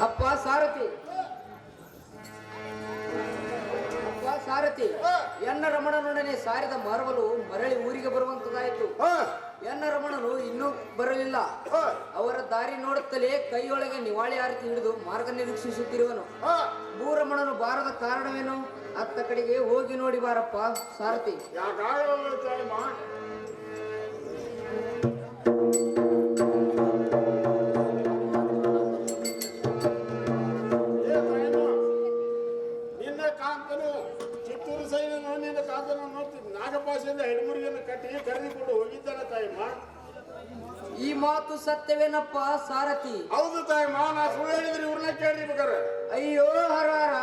ಅಪ್ಪ ಸಾರಥಿ, ಅಪ್ಪ ಸಾರಥಿ, ಎನ್ನ ರಮಣನೊಡನೆ ಸಾರಿದ ಮರವಲು ಮರಳಿ ಊರಿಗೆ ಬರುವಂತದಾಯಿತು. ಎನ್ನ ರಮಣನು ಇನ್ನೂ ಬರಲಿಲ್ಲ. ಅವರ ದಾರಿ ನೋಡುತ್ತಲೇ ಕೈಯೊಳಗೆ ನಿವಾಳಿ ಆರತಿ ಹಿಡಿದು ಮಾರ್ಗ ನಿರೀಕ್ಷಿಸುತ್ತಿರುವನು. ಭೂರಮಣನು ಬಾರದ ಕಾರಣವೇನು? ಅತ್ತ ಕಡೆಗೆ ಹೋಗಿ ನೋಡಿ ಬಾರಪ್ಪ ಸಾರಥಿ. ಚಿತ್ತೂರು ಸೈನ್ಯನು ನಿನ್ನ ಕಾಂತನು ನೋಡ್ತಿದ್ದ ನಾಗಪಾಶೆಯಿಂದ ಹೆಣ್ಮುರಿಯನ್ನು ಕಟ್ಟಿ ಕರೆದುಕೊಂಡು ಹೋಗಿದ್ದಾನೆ ತಾಯಮ್ಮ. ಈ ಮಾತು ಸತ್ಯವೇನಪ್ಪ ಸಾರಥಿ? ಹೌದು ತಾಯಮ್ಮ, ನಾ ಸುಳ್ಳು ಹೇಳಿದ್ರೆ ಇವ್ರನ್ನ ಕೇಳಿ ಬೇಕಾರೆ. ಅಯ್ಯೋ ಹರಹರ,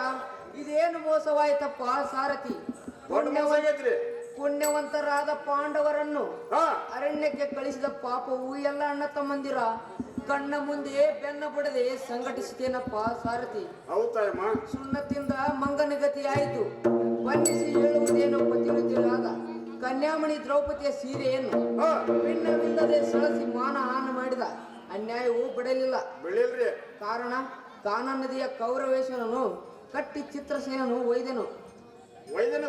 ಇದೇನು ಮೋಸವಾಯ್ತಪ್ಪ ಸಾರಥಿ? ಪುಣ್ಯವಂತರಾದ ಪಾಂಡವರನ್ನು ಅರಣ್ಯಕ್ಕೆ ಕಳಿಸಿದ ಪಾಪವು ಎಲ್ಲ ಅಣ್ಣ ತಮ್ಮಂದಿರ ಕಣ್ಣ ಮುಂದೆ ಬೆನ್ನ ಬಿಡದೆ ಸಂಘಟಿಸುತ್ತೇನಪ್ಪ ಸಾರಥಿ. ಹೌದಾಯಮ್ಮ, ಸುಣ್ಣದಿಂದ ಮಂಗನಗತಿ ಆಯಿತು. ಬನ್ನಿಸಿ ಹೇಳುವುದೇನು ಪತಿನಿಧಿಯಾದ ಕನ್ಯಾಮಣಿ ದ್ರೌಪದಿಯ ಸೀರೆಯನ್ನು ಭಿನ್ನವಿಲ್ಲದೆ ಸಳಸಿ ಮಾನಹಾನ ಮಾಡಿದ ಅನ್ಯಾಯವು ಬಿಡಲಿಲ್ಲ. ಕಾರಣ ಕಾನಾ ನದಿಯ ಕೌರವೇಶನನು ಕಟ್ಟಿ ಚಿತ್ರಸೇನನು ಒಯ್ದೆನು.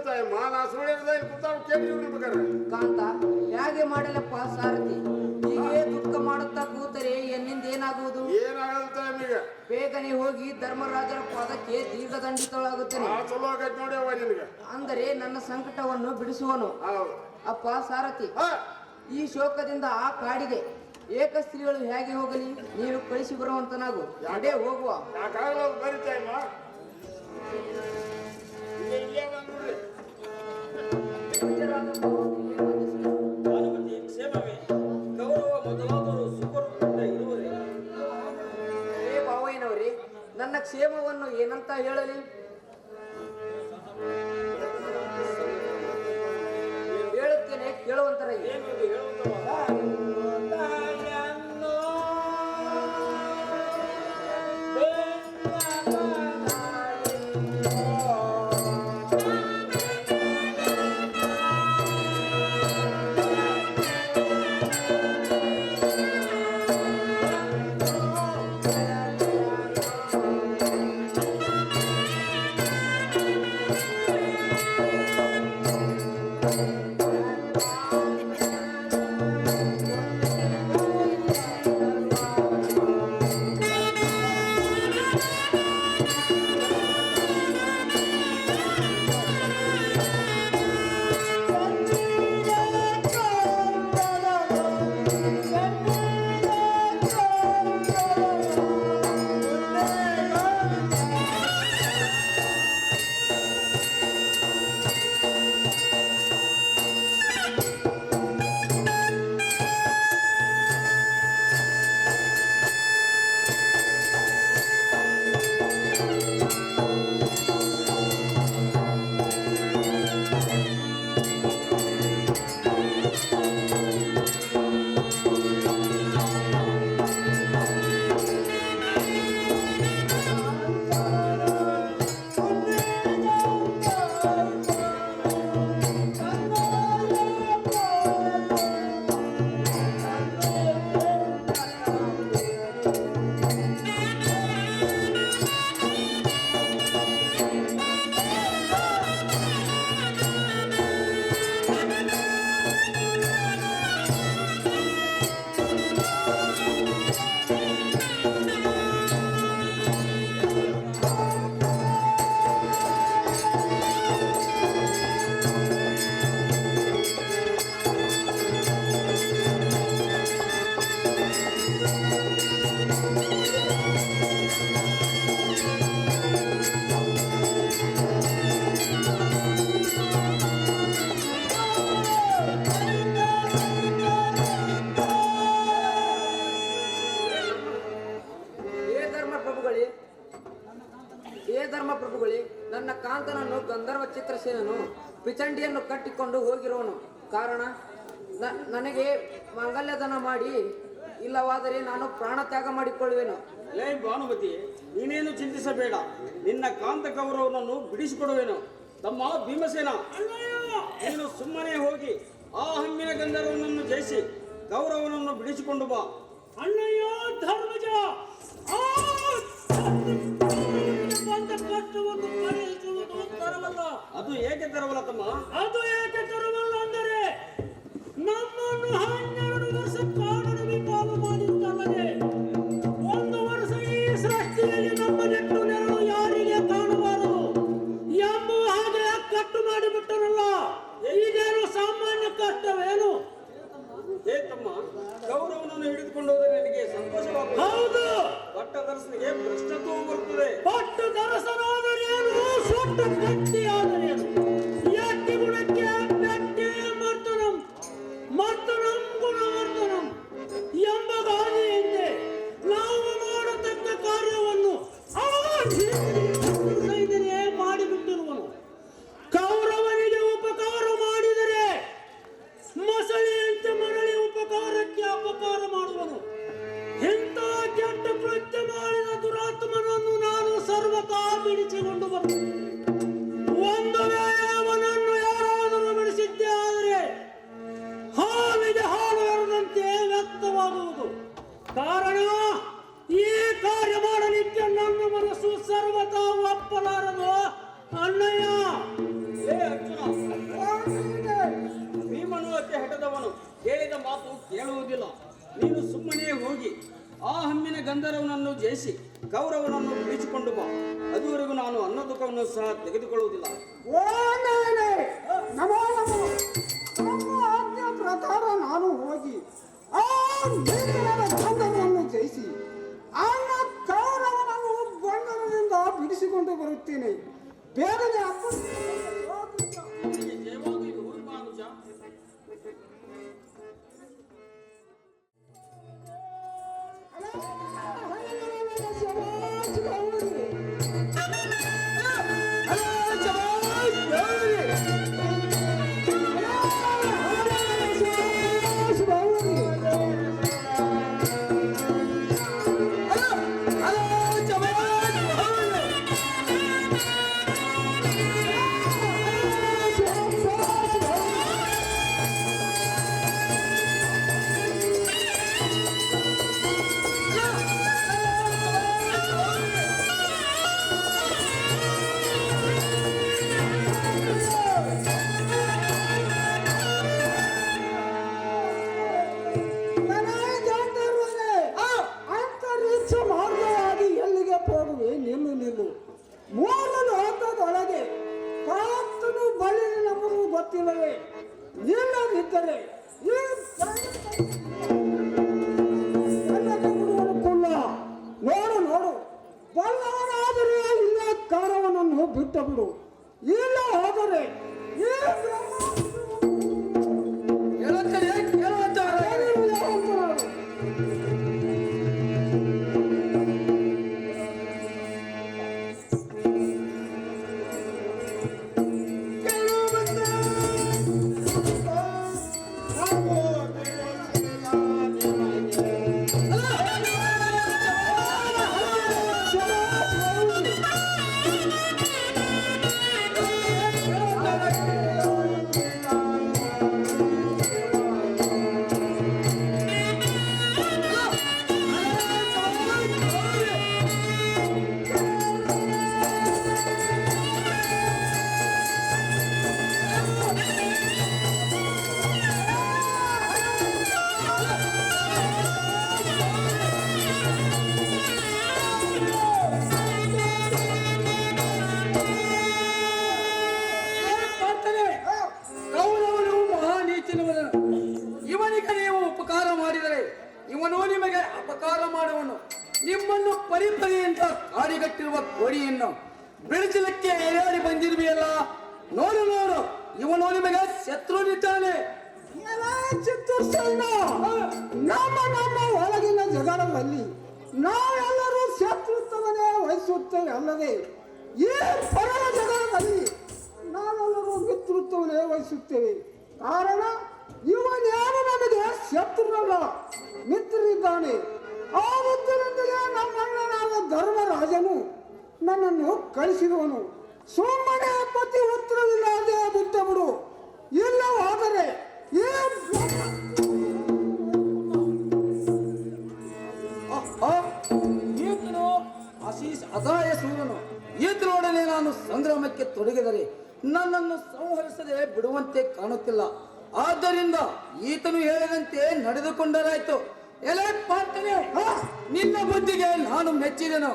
ತಾಯಮ್ಮ, ನಾ ಸುಳ್ಳು ಕಾಂತ ಹೇಗೆ ಮಾಡಲಪ್ಪ ಸಾರಥಿ? ಹೀಗೆ ದುಃಖ ಮಾಡುತ್ತಾ ಕೂತರೆ ಎನ್ನಿಂದ ಏನಾಗುವುದು? ಬೇಗನೆ ಹೋಗಿ ಧರ್ಮರಾಜರ ಪಾದಕ್ಕೆ ದೀರ್ಘದಂಡಿತಳಾಗುತ್ತೇನೆ. ಅಂದರೆ ನನ್ನ ಸಂಕಟವನ್ನು ಬಿಡಿಸುವನು. ಅಪ್ಪ ಸಾರಥಿ, ಈ ಶೋಕದಿಂದ ಆ ಕಾಡಿಗೆ ಏಕ ಸ್ತ್ರೀಗಳು ಹೇಗೆ ಹೋಗಲಿ? ನೀನು ಕಳಿಸಿ ಬರುವಂತನಾಗು. ಅದೇ ಹೋಗುವ. ಬಾವಯ್ಯನವರೇ, ನನ್ನ ಕ್ಷೇಮವನ್ನು ಏನಂತ ಹೇಳಲಿ? ಹೇಳುತ್ತೇನೆ, ಕೇಳುವಂತರ ಪ್ರಭುಗಳೇ, ನನ್ನ ಕಾಂತನನ್ನು ಗಂಧರ್ವ ಚಿತ್ರಸೇನನು ಪಿಚಂಡಿಯನ್ನು ಕಟ್ಟಿಕೊಂಡು ಹೋಗಿರುವನು. ಕಾರಣ ನನಗೆ ಮಂಗಲ್ಯದಾನ ಮಾಡಿ, ಇಲ್ಲವಾದರೆ ನಾನು ಪ್ರಾಣ ತ್ಯಾಗ ಮಾಡಿಕೊಳ್ಳುವೆನು. ಲೇ ಭಾನುಮತಿ, ನೀನೇನು ಚಿಂತಿಸಬೇಡ. ನಿನ್ನ ಕಾಂತ ಗೌರವನನ್ನು ಬಿಡಿಸಿಕೊಡುವೆನು. ತಮ್ಮ ಭೀಮಸೇನ, ನೀನು ಸುಮ್ಮನೆ ಹೋಗಿ ಆ ಹಮ್ಮಿನ ಗಂಧರ್ವನನ್ನು ಜಯಿಸಿ ಗೌರವನನ್ನು ಬಿಡಿಸಿಕೊಂಡು ಬಾ. ಅಣ್ಣಯ್ಯ ಧರ್ಮಜ ಬಂದ ಕಷ್ಟವನ್ನು ಪರಿಹರಿಸುವುದು ತರವಲ್ಲ. ಅದು ಏಕೆ ತರವಲ್ಲ ತಮ್ಮ? ಅದು ಏಕೆ ತರವಲ್ಲ ಅಂದರೆ ನಮ್ಮನ್ನು 12 ವರ್ಷ ಕಾಡನ್ನು ಪಾಲು ಮಾಡಿದ್ದಲ್ಲದೆ 1 ವರ್ಷ ಈ ಸೃಷ್ಟಿಯಲ್ಲಿ ನಮ್ಮ ನೆಟ್ಟು ನೆರಳು ಯಾರಿಗೆ ಕಾಣಬಾರದು ಎಂಬುವ ಹಾಗೆ ಕಟ್ಟು ಮಾಡಿಬಿಟ್ಟರಲ್ಲ. ಇದೇನು ಸಾಮಾನ್ಯ ಕಷ್ಟವೇನು? ಹೇ ತಮ್ಮ, ಗೌರವನನ್ನು ಹಿಡಿದುಕೊಂಡು ಹೋದರೆ ನಿನಗೆ ಸಂತೋಷವಾಗುವುದು. ಹೌದು, ಪಟ್ಟದರಸನಿಗೆ ಭ್ರಷ್ಟತ್ವವು ಬರುತ್ತದೆ. ಪಟ್ಟದರಸನಾದರೇನು, ಸುಟ್ಟ ಗಟ್ಟಿಯಾದರೇನು, ಎಟ್ಟಿ ಗುಣಕ್ಕೆ ಬೆಟ್ಟಿ ಮರ್ತನಂ ಮರ್ತನಂ ಗುಣವರ್ಧನಂ ಎಂಬ ಗಾದೆಯಂತೆ ನಾವು ಮಾಡತಕ್ಕ ಕಾರ್ಯವನ್ನು ಸೈದನೇ ಮಾಡಿಬಿಟ್ಟಿರುವನು. ಕೌರವನಿಗೆ ಉಪಕಾರ ಮಾಡಿದರೆ ಮೊಸಳೆಯಂತೆ ಮರಳಿ ಉಪಕಾರಕ್ಕೆ ಅಪಕಾರ ಮಾಡುವನು. ಇಂಥ ಕೆಟ್ಟ ಕೃತ್ಯ ಮಾಡಿದ ದುರಾತ್ಮನನ್ನು ನಾನು ಸರ್ವತಾ ಬಿಡಿಸಿಕೊಂಡು ಬರುತ್ತೇನೆ. ಒಂದು ವೇಳೆ ಅವನನ್ನು ಯಾರಾದರೂ ಬಿಡಿಸಿದ್ದೇ ಆದರೆ ಹಾವಿಗೆ ಹಾಲು ಎರೆದಂತೆ ವ್ಯಕ್ತವಾಗುವುದು. ಕಾರಣ, ಈ ಕಾರ್ಯ ಮಾಡಲಿಕ್ಕೆ ನನ್ನ ಮನಸ್ಸು ಸರ್ವತಾ ಒಪ್ಪಲಾರದು ಅಣ್ಣಯ್ಯ. ಹೇ ಅರ್ಜುನ, ಭೀಮನು ಅತಿ ಹಠದವನು, ಹೇಳಿದ ಮಾತು ಕೇಳುವುದಿಲ್ಲ. ನೀನು ಸುಮ್ಮನೆ ಹೋಗಿ ಆ ಹಮ್ಮಿನ ಗಂಧರ್ವನನ್ನು ಜಯಿಸಿ ಗೌರವನನ್ನು ಬಿಡಿಸಿಕೊಂಡು ಬಾ. ಅದುವರೆಗೂ ನಾನು ಅನ್ನ ದುಃಖವನ್ನು ಸಹ ತೆಗೆದುಕೊಳ್ಳುವುದಿಲ್ಲ. ಓ ನಾಯನೇ, ನಮೋ ನಮೋ. ನಮ್ಮ ಆಜ್ಞೆ ಪ್ರಕಾರ ನಾನು ಹೋಗಿ ಆ ಭೀಮನ ಗಂಧರ್ವನನ್ನು ಜಯಿಸಿ ಅನ್ನ ಕೌರವನನ್ನು ಬಂಧನದಿಂದ ಬಿಡಿಸಿಕೊಂಡು ಬರುತ್ತೇನೆ. ಬೇಗನೆ ನಿನಗೆ ಜಯವಾಗಲಿ ಊರ್ಮಾನುಜ. ಮೂರು ಲೋಕದೊಳಗೆ ಪಾತ್ರನು ಬಳಿ ನಮಗೂ ಗೊತ್ತಿಲ್ಲವೇ? ನಿಲ್ಲದಿದ್ದರೆ ಈ ಕುಲ್ಲ ನೋಡು ನೋಡು, ಬಲ್ಲವನಾದರೆ ಇಲ್ಲ ಕಾರವನನ್ನು ಬಿಟ್ಟು ಬಿಡು, ಇಲ್ಲ ಹೋದರೆ ಈ ಇವನು ನಿಮಗೆ ಅಪಕಾರ ಮಾಡುವನು. ನಿಮ್ಮನ್ನು ಪರಿಪರಿಯಿಂದ ಕಾಡಿಗಟ್ಟಿರುವ ಕೋಡಿಯನ್ನು ಬೆಳೆಸಲಿಕ್ಕೆ ಎಳೆಯಾಡಿ ಬಂದಿರುವೆಯಲ್ಲ, ನೋಡು ನೋಡು, ಇವನು ನಿಮಗೆ ಶತ್ರುನಿದ್ದಾನೆ. ಚಿತ್ತೂರ್ಸೇನ, ನಮ್ಮ ನಮ್ಮ ಒಳಗಿನ ಜಗಳದಲ್ಲಿ ನಾವೆಲ್ಲರೂ ಶತ್ರುತ್ವವನ್ನೇ ವಹಿಸುತ್ತೇವೆ ಅಲ್ಲದೆ ಈ ಪರರ ಜಗಳದಲ್ಲಿ ನಾವೆಲ್ಲರೂ ಮಿತ್ರತ್ವವನ್ನೇ ವಹಿಸುತ್ತೇವೆ. ಕಾರಣ, ಇವನ್ಯಾರು ನಮಗೆ ಶತ್ರುನಲ್ಲ, ಮಿತ್ರರಿದ್ದಾನೆ. ಆ ಮಿತ್ರರಿಂದಲೇ ನಮ್ಮಣ್ಣನಾದ ಧರ್ಮರಾಜನು ನನ್ನನ್ನು ಕಳಿಸಿರುವನು. ಸುಮ್ಮನೆ ಪತಿ ಉತ್ತರವಿಲ್ಲದೆ ಬಿಟ್ಟು ಬಿಡು, ಇಲ್ಲವಾದರೆ ಈತನು ಅಸಹಾಯ ಸೂರನು ಈತನೊಡನೆ ನಾನು ಸಂಗ್ರಾಮಕ್ಕೆ ತೊಡಗಿದರೆ ನನ್ನನ್ನು ಸಂಹರಿಸದೆ ಬಿಡುವಂತೆ ಕಾಣುತ್ತಿಲ್ಲ. ಆದ್ದರಿಂದ ಈತನು ಹೇಳಿದಂತೆ ನಡೆದುಕೊಂಡರಾಯ್ತು. ಎಲೆ ಪಾರ್ಥನೆ, ನಿನ್ನ ಬುದ್ಧಿಗೆ ನಾನು ಮೆಚ್ಚಿದೆನು.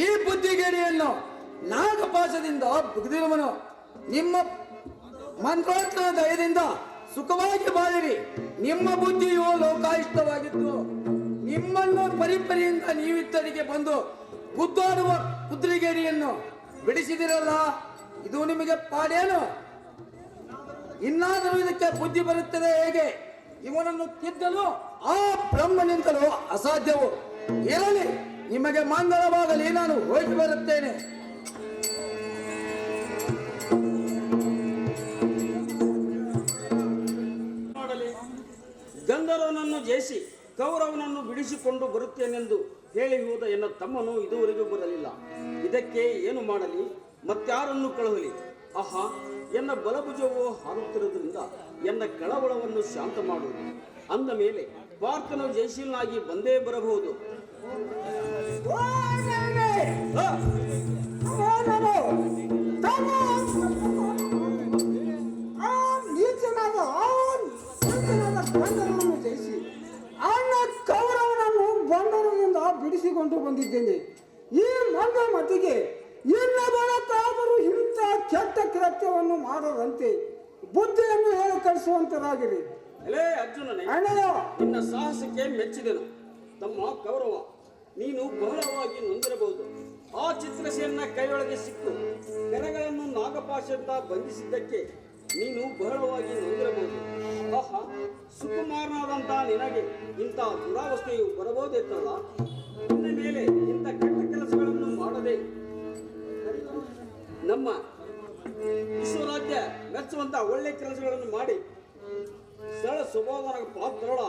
ಈ ಬುದ್ಧಿಗೇಡಿಯನ್ನು ನಾಗಪಾಶದಿಂದ ಬಿಗಿದಿರುವನು. ನಿಮ್ಮ ಮಂತ್ರೋತ್ತರದ ದಯದಿಂದ ಸುಖವಾಗಿ ಬಾಳಿರಿ. ನಿಮ್ಮ ಬುದ್ಧಿಯು ಲೋಕಾಯಿಷ್ಟವಾಗಿತ್ತು. ನಿಮ್ಮನ್ನು ಪರಿಪರಿಯಿಂದ ನೀವಿತ್ತರಿಗೆ ಬಂದು ಗುದ್ದಾಡುವ ಕುದುರೆಗೇಡಿಯನ್ನು ಬಿಡಿಸಿದಿರಲ್ಲ, ಇದು ನಿಮಗೆ ಪಾಡೇನು? ಇನ್ನಾದರೂ ಇದಕ್ಕೆ ಬುದ್ಧಿ ಬರುತ್ತದೆ ಹೇಗೆ? ಇವನನ್ನು ತಿದ್ದಲು ಆ ಬ್ರಹ್ಮನಿಂದಲೂ ಅಸಾಧ್ಯವು. ಇರಲಿ, ನಿಮಗೆ ಮಂಗಳವಾಗಲಿ, ನಾನು ಹೋಗಿ ಬರುತ್ತೇನೆ. ಗಂಧರ್ವನನ್ನು ಜಯಿಸಿ ಕೌರವನನ್ನು ಬಿಡಿಸಿಕೊಂಡು ಬರುತ್ತೇನೆಂದು ಹೇಳಿ ಹೋದ ಎನ್ನ ತಮ್ಮನು ಇದುವರೆಗೂ ಬರಲಿಲ್ಲ. ಇದಕ್ಕೆ ಏನು ಮಾಡಲಿ? ಮತ್ತಾರನ್ನು ಕಳುಹಲಿ? ಆಹಾ, ಎನ್ನ ಬಲಭುಜವು ಹಾರುತ್ತಿರುವುದರಿಂದ ಎನ್ನ ಕಳವಳವನ್ನು ಶಾಂತ ಮಾಡುವುದು. ಅಂದ ಮೇಲೆ ಪಾರ್ಥನು ಜಯಶೀಲನಾಗಿ ಬಂದೇ ಬರಬಹುದು. ಜಯಿಸಿ ಅಣ್ಣ ಕೌರವನನ್ನು ಬಂಡರದಿಂದ ಬಿಡಿಸಿಕೊಂಡು ಬಂದಿದ್ದೇನೆ. ಈ ಮಂದ ಮತಿಗೆ ಇನ್ನ ಬರತ್ತಾದರೂ ಇಂಥ ಕೆಟ್ಟ ಕೃತ್ಯವನ್ನು ಮಾಡದಂತೆ ಬುದ್ಧಿಯನ್ನು ಹೇಳಿ ಕಳಿಸುವಂತರಾಗಿರಿ. ಎಲೇ ಅರ್ಜುನನೇ, ನಿನ್ನ ಸಾಹಸಕ್ಕೆ ಮೆಚ್ಚಿದೆನು. ತಮ್ಮ ಕೌರವ, ನೀನು ಬಹಳವಾಗಿ ನೊಂದಿರಬಹುದು. ಆ ಚಿತ್ರಸೇನ ಕೈಯೊಳಗೆ ಸಿಕ್ಕು ಕೆರೆಗಳನ್ನು ನಾಗಪಾಶದಿಂದ ಬಂಧಿಸಿದ್ದಕ್ಕೆ ನೀನು ಬಹಳವಾಗಿ ನೊಂದಿರಬಹುದು. ಆಹಾ, ಸುಕುಮಾರನಾದಂತ ನಿನಗೆ ಇಂಥ ದುರಾವಸ್ಥೆಯು ಬರಬಹುದಿತ್ತಲ್ಲ. ಇನ್ನ ಮೇಲೆ ಇಂಥ ಕೆಟ್ಟ ಕೆಲಸಗಳನ್ನು ಮಾಡದೆ ನಮ್ಮ ವಿಶ್ವರಾಜ್ಯ ಮೆಚ್ಚುವಂತ ಒಳ್ಳೆ ಕೆಲಸಗಳನ್ನು ಮಾಡಿ ಸರಳ ಸ್ವಭಾವನ ಪಾತ್ರಳ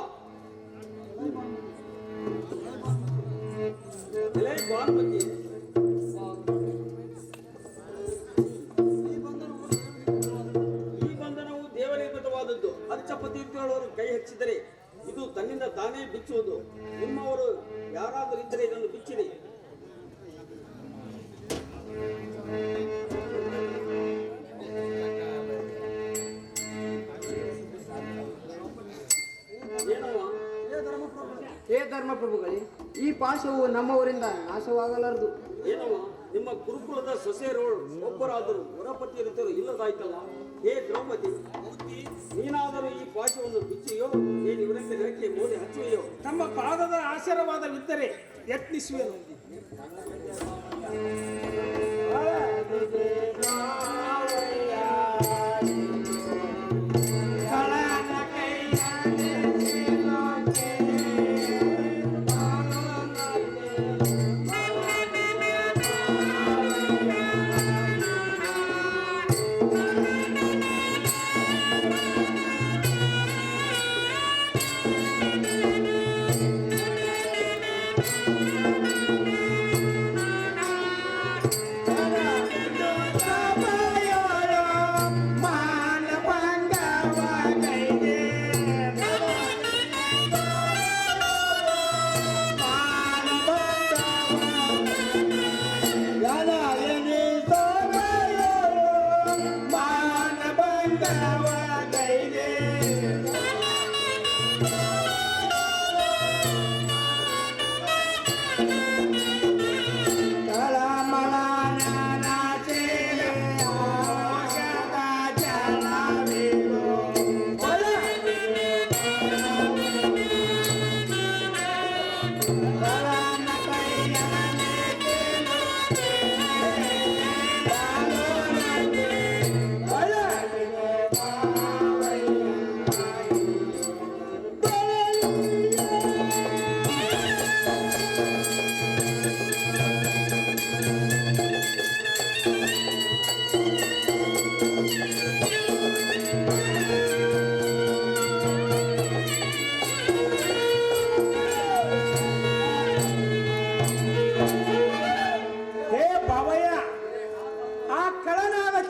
ಭಾನುಮತಿ. ಈ ಬಂಧನವು ದೇವನಿರ್ಮಿತವಾದದ್ದು. ಅರ್ಚಪತೀರ್ಥಗಳವರು ಕೈ ಹಚ್ಚಿದರೆ ಇದು ತನ್ನಿಂದ ತಾನೇ ಬಿಚ್ಚುವುದು. ನಿಮ್ಮವರು ಯಾರಾದರೂ ಇದ್ದರೆ ಇದನ್ನು ಬಿಚ್ಚಿರಿ. ಹೇ ಧರ್ಮಪ್ರಭುಗಳೇ, ಈ ಪಾಶವು ನಮ್ಮವರಿಂದ ನಾಶವಾಗಲಾರದು. ಏನವ, ನಿಮ್ಮ ಗುರುಕುಲದ ಸೊಸೆಯರು ಒಬ್ಬರಾದರೂ ವರಪತಿಯರಿದ್ದರು ಇಲ್ಲದಾಯ್ತಲ್ಲ. ಹೇ ದ್ರೌಪದಿ, ನೀನಾದರೂ ಈ ಪಾಶವನ್ನು ಬಿಚ್ಚಿಯೋ ಏನು ಇವರಂತೆ ನೆಲಕ್ಕೆ ಮೋದಿ ಹಚ್ಚುವೆಯೋ? ತಮ್ಮ ಪಾದದ ಆಶೀರ್ವಾದವಿದ್ದರೆ ಯತ್ನಿಸುವೆನು.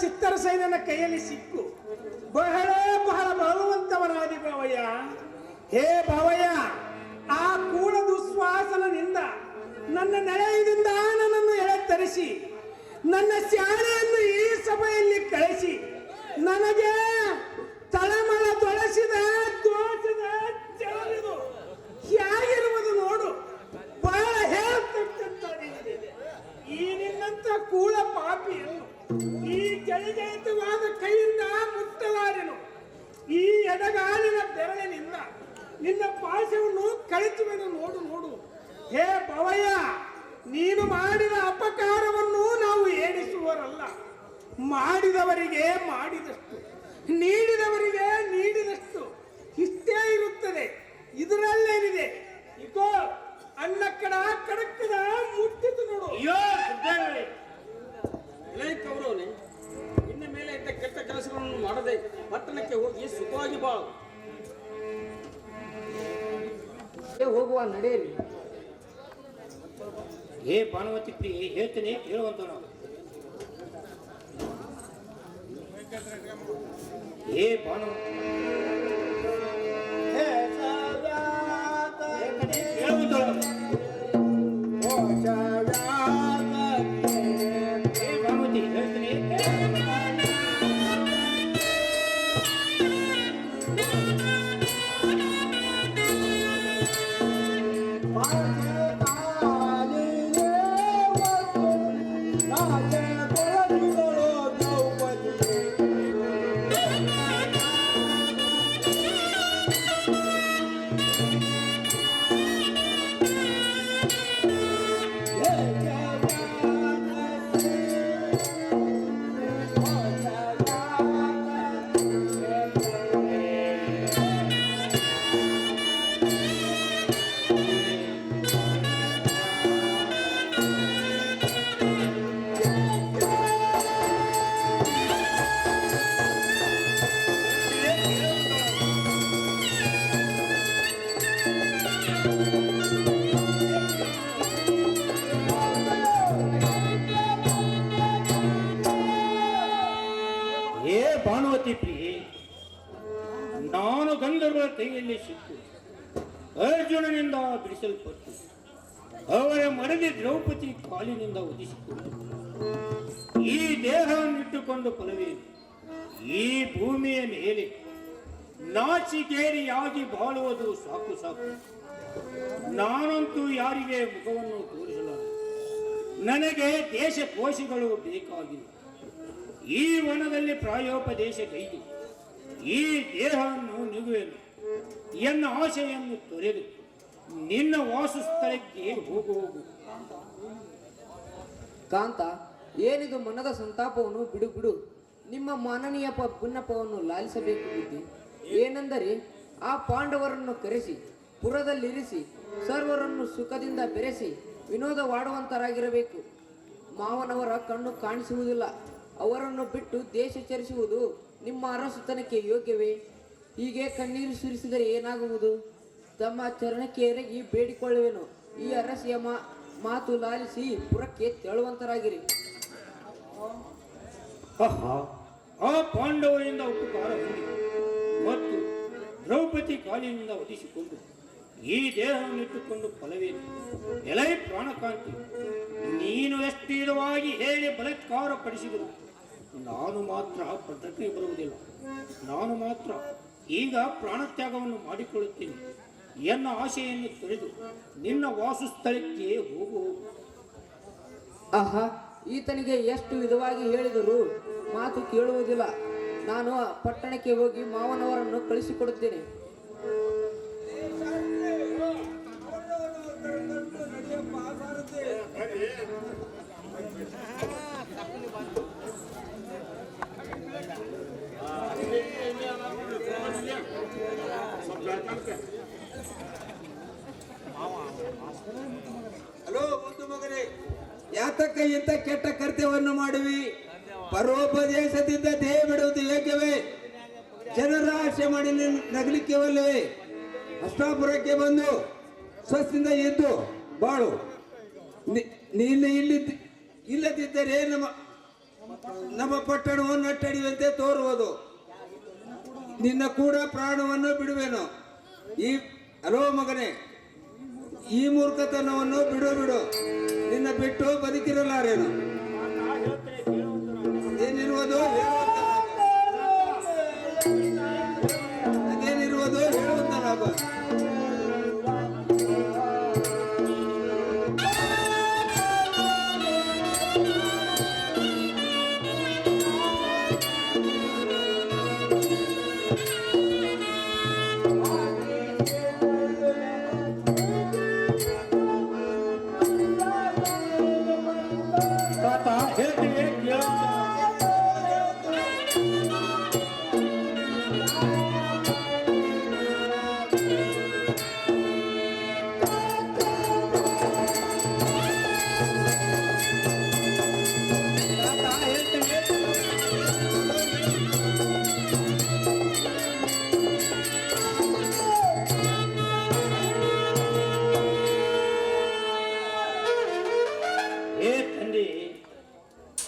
ಚಿತ್ತರಸೇನನ ಕೈಯಲ್ಲಿ ಸಿಕ್ಕು ಬಹಳ ಬಲವಂತವನಾದಿ ಭವಯ್ಯ. ಹೇ ಭವಯ್ಯ, ಆ ಕೂಡ ದುಶ್ವಾಸನದಿಂದ ನನ್ನ ನೆಲೆಯದಿಂದ ನನ್ನನ್ನು ನಡೆಸಿ ನನ್ನ ಶಾಲೆಯನ್ನು ಈ ಸಭೆಯಲ್ಲಿ ಕಳಿಸಿ ನನಗೆ ತಳಮಳ ತೊಳಸಿದ ದೋಷದ ಜಲವಿದು ಹೇಗಿರುವುದು ನೋಡು. ಬಹಳ ಹೇಳ್ತಕ್ಕಂಥದ್ದು ಈ ನಿನ್ನಂತ ಕೂಳ ಪಾಪಿಯನ್ನು ಈ ಜಳಿಜಳಿತವಾದ ಕೈಯಿಂದ ಮುಟ್ಟಲಾರೆನು. ಈ ಎಡಗಾಲಿನ ಬೆರಳಿನಿಂದ ನಿನ್ನ ಪಾಶವನ್ನು ಕಳಿಸುವೆನು ನೋಡು ನೋಡು. ಹೇ ಭವಯ್ಯ, ನೀನು ಮಾಡಿದ ಅಪಕಾರವನ್ನು ನಾವು ಏಣಿಸುವರಲ್ಲ. ಮಾಡಿದವರಿಗೆ ಮಾಡಿದಷ್ಟು, ನೀಡಿದವರಿಗೆ ನೀಡಿದಷ್ಟು ಇಷ್ಟೇ ಇರುತ್ತದೆ. ಇದರಲ್ಲೇನಿದೆ? ಇಗೋ ಅನ್ನ ಕಡಕ್ಕದ ಮುಟ್ಟಿತು ನೋಡು. ಎಲೆ ಕೌರವನೇ, ಇನ್ನ ಮೇಲೆ ಇಂಥ ಕೆಟ್ಟ ಕೆಲಸಗಳನ್ನು ಮಾಡದೆ ಪಟ್ಟಣಕ್ಕೆ ಹೋಗಿ ಸುಖವಾಗಿ ಬಾಳು. ಹೋಗುವ ನಡೆಯಲಿ. ಹೇ ಭಾನುಮತಿ ಪ್ರಿಯೆ, ಹೇಳ್ತೇನೆ ಕೇಳುವಂತ ನಾವು. ಹೇ ಭಾನುಮತಿ ಭಾನುಮತಿ ಪ್ರಿಯೆ, ನಾನು ಗಂಧರ್ವರ ಕೈಯಲ್ಲಿ ಸಿಕ್ಕು ಅರ್ಜುನನಿಂದ ಬಿಡಿಸಲ್ಪಟ್ಟು ಅವರ ಮಡದಿ ದ್ರೌಪದಿ ಕಾಲಿನಿಂದ ಒದಿಸಿಕೊಂಡು ಈ ದೇಹವನ್ನಿಟ್ಟುಕೊಂಡು ಫಲವೇ ಈ ಭೂಮಿಯ ಮೇಲೆ ನಾಚಿಕೇರಿಯಾಗಿ ಬಾಳುವುದು ಸಾಕು ಸಾಕು. ನಾನಂತೂ ಯಾರಿಗೆ ಮುಖವನ್ನು ತೋರಿಸಲಾರೆ. ನನಗೆ ದೇಶಕೋಶಗಳು ಬೇಕಾಗಿಲ್ಲ. ಈ ವನದಲ್ಲಿ ಪ್ರಾಯೋಪದೇಶ ಕೈದು ಈ ದೇಹವನ್ನು ನಿಗುವೆನು. ಎನ್ನ ಆಶೆಯನ್ನು ತೊರೆದು ನಿನ್ನ ವಾಸಸ್ಥಳಕ್ಕೆ ಹೋಗು. ಕಾಂತ, ಏನಿದು ಮನದ ಸಂತಾಪವನ್ನು ಬಿಡು ಬಿಡು. ನಿಮ್ಮ ಮಾನನೀಯ ಪುನ್ನಪ್ಪವನ್ನು ಲಾಲಿಸಬೇಕು ಬುದ್ಧಿ. ಏನೆಂದರೆ ಆ ಪಾಂಡವರನ್ನು ಕರೆಸಿ ಪುರದಲ್ಲಿರಿಸಿ ಸರ್ವರನ್ನು ಸುಖದಿಂದ ಬೆರೆಸಿ ವಿನೋದವಾಡುವಂತರಾಗಿರಬೇಕು. ಮಾವನವರ ಕಣ್ಣು ಕಾಣಿಸುವುದಿಲ್ಲ. ಅವರನ್ನು ಬಿಟ್ಟು ದೇಶ ಚರಿಸುವುದು ನಿಮ್ಮ ಅರಸುತನಕ್ಕೆ ಯೋಗ್ಯವೇ? ಹೀಗೆ ಕಣ್ಣೀರು ಸುರಿಸಿದರೆ ಏನಾಗುವುದು? ತಮ್ಮ ಚರಣಕ್ಕೆ ಎರಗಿ ಬೇಡಿಕೊಳ್ಳುವೆನು. ಈ ಅರಸಿಯ ಮಾತು ಲಾಲಿಸಿ ಪುರಕ್ಕೆ ತೆರಳುವಂತರಾಗಿರಿ. ಆ ಪಾಂಡವರಿಂದ ಉಪಕಾರ ಹೊಂದಿ ಮತ್ತು ದ್ರೌಪದಿ ಕಾಲಿನಿಂದ ಒದಿಸಿಕೊಂಡು ಈ ದೇಹವನ್ನಿಟ್ಟುಕೊಂಡು ಫಲವೇನು? ಎಲೈ ಪ್ರಾಣಕಾಂತಿ, ನೀನು ಎಷ್ಟು ವಿಧವಾಗಿ ಹೇಳಿ ಬಲಾತ್ಕಾರ ಪಡಿಸಿದರು, ನಾನು ಮಾತ್ರ ಪಟ್ಟಕ್ಕೆ ಬರುವುದಿಲ್ಲ. ನಾನು ಮಾತ್ರ ಈಗ ಪ್ರಾಣತ್ಯಾಗವನ್ನು ಮಾಡಿಕೊಳ್ಳುತ್ತೇನೆ. ಎನ್ನ ಆಶೆಯನ್ನು ತೊರೆದು ನಿನ್ನ ವಾಸಸ್ಥಳಕ್ಕೆ ಹೋಗು. ಆಹಾ, ಈತನಿಗೆ ಎಷ್ಟು ವಿಧವಾಗಿ ಹೇಳಿದರೂ ಮಾತು ಕೇಳುವುದಿಲ್ಲ. ನಾನು ಪಟ್ಟಣಕ್ಕೆ ಹೋಗಿ ಮಾವನವರನ್ನು ಕಳಿಸಿಕೊಡುತ್ತೇನೆ. ಹಲೋ ಮುದ್ದು ಮಗನೇ, ಯಾತಕ್ಕೆ ಇಂಥ ಕೆಟ್ಟ ಕರ್ತವ್ಯವನ್ನು ಮಾಡುವಿ? ಪರೋಪದೇಶದಿಂದ ದೇಹ ಬಿಡುವುದು ಏಕವೇ? ಜನರ ಆಶೆ ಮಾಡಿ ನಗಲಿಕ್ಕೆ ಒಲ್ಲವೇ? ಅಷ್ಟಾಪುರಕ್ಕೆ ಬಂದು ಸ್ವಸ್ಥದಿಂದ ಇದ್ದು ಬಾಳು. ನೀನು ಇಲ್ಲದಿದ್ದರೆ ನಮ್ಮ ಪಟ್ಟಣವನ್ನು ನಟ್ಟಡಿಯುವಂತೆ ತೋರುವುದು. ನಿನ್ನ ಕೂಡ ಪ್ರಾಣವನ್ನು ಬಿಡುವೆನು. ಹಲೋ ಮಗನೇ, ಈ ಮೂರ್ಖತನವನ್ನು ಬಿಡು. ನಿನ್ನ ಬಿಟ್ಟು ಬದುಕಿರಲಾರೇನು. ಅದೇನಿರುವುದು ಹೇಳುವಂತನಾಗ.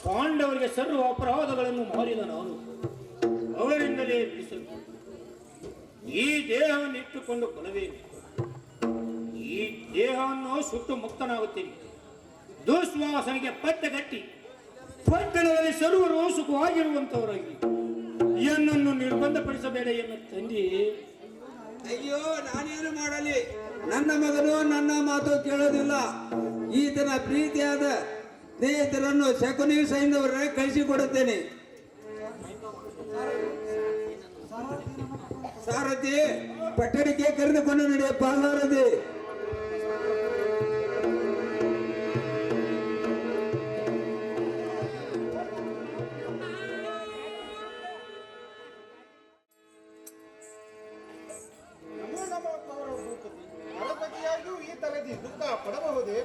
ಪಾಂಡವರಿಗೆ ಸರ್ವ ಅಪರಾಧಗಳನ್ನು ಮಾಡಿದ ನಾನು ಅವರಿಂದಲೇ ಬಿಡಿಸಲು ಈ ದೇಹವನ್ನು ಇಟ್ಟುಕೊಂಡು ಕೊಲವೇನು. ಈ ದೇಹವನ್ನು ಸುಟ್ಟು ಮುಕ್ತನಾಗುತ್ತೇನೆ. ದುಶ್ವಾಸನೆಗೆ ಪಟ್ಟಗಟ್ಟಿ ಪಟ್ಟಣದಲ್ಲಿ ಸರ್ವರು ಸುಖವಾಗಿರುವಂತವರಾಗಿ ಎನ್ನನ್ನು ನಿರ್ಬಂಧಪಡಿಸಬೇಡ ಎನ್ನ ತಂದೆ. ಅಯ್ಯೋ, ನಾನೇನು ಮಾಡಲಿ? ನನ್ನ ಮಗನು ನನ್ನ ಮಾತು ಕೇಳೋದಿಲ್ಲ. ಈತನ ಪ್ರೀತಿಯಾದ ಸ್ನೇಹಿತರನ್ನು ಶಕುನಿ ಸೈನ್ಯವರೇ ಕಳಿಸಿಕೊಡುತ್ತೇನೆ. ಸಾರಥಿ, ಪಟ್ಟಣಕ್ಕೆ ಕರೆದುಕೊಂಡು ನಡೆಯಪ್ಪ ಸಾರಥಿ. ಈ ತರದಿ ದುಃಖ ಪಡಬಹುದೇ?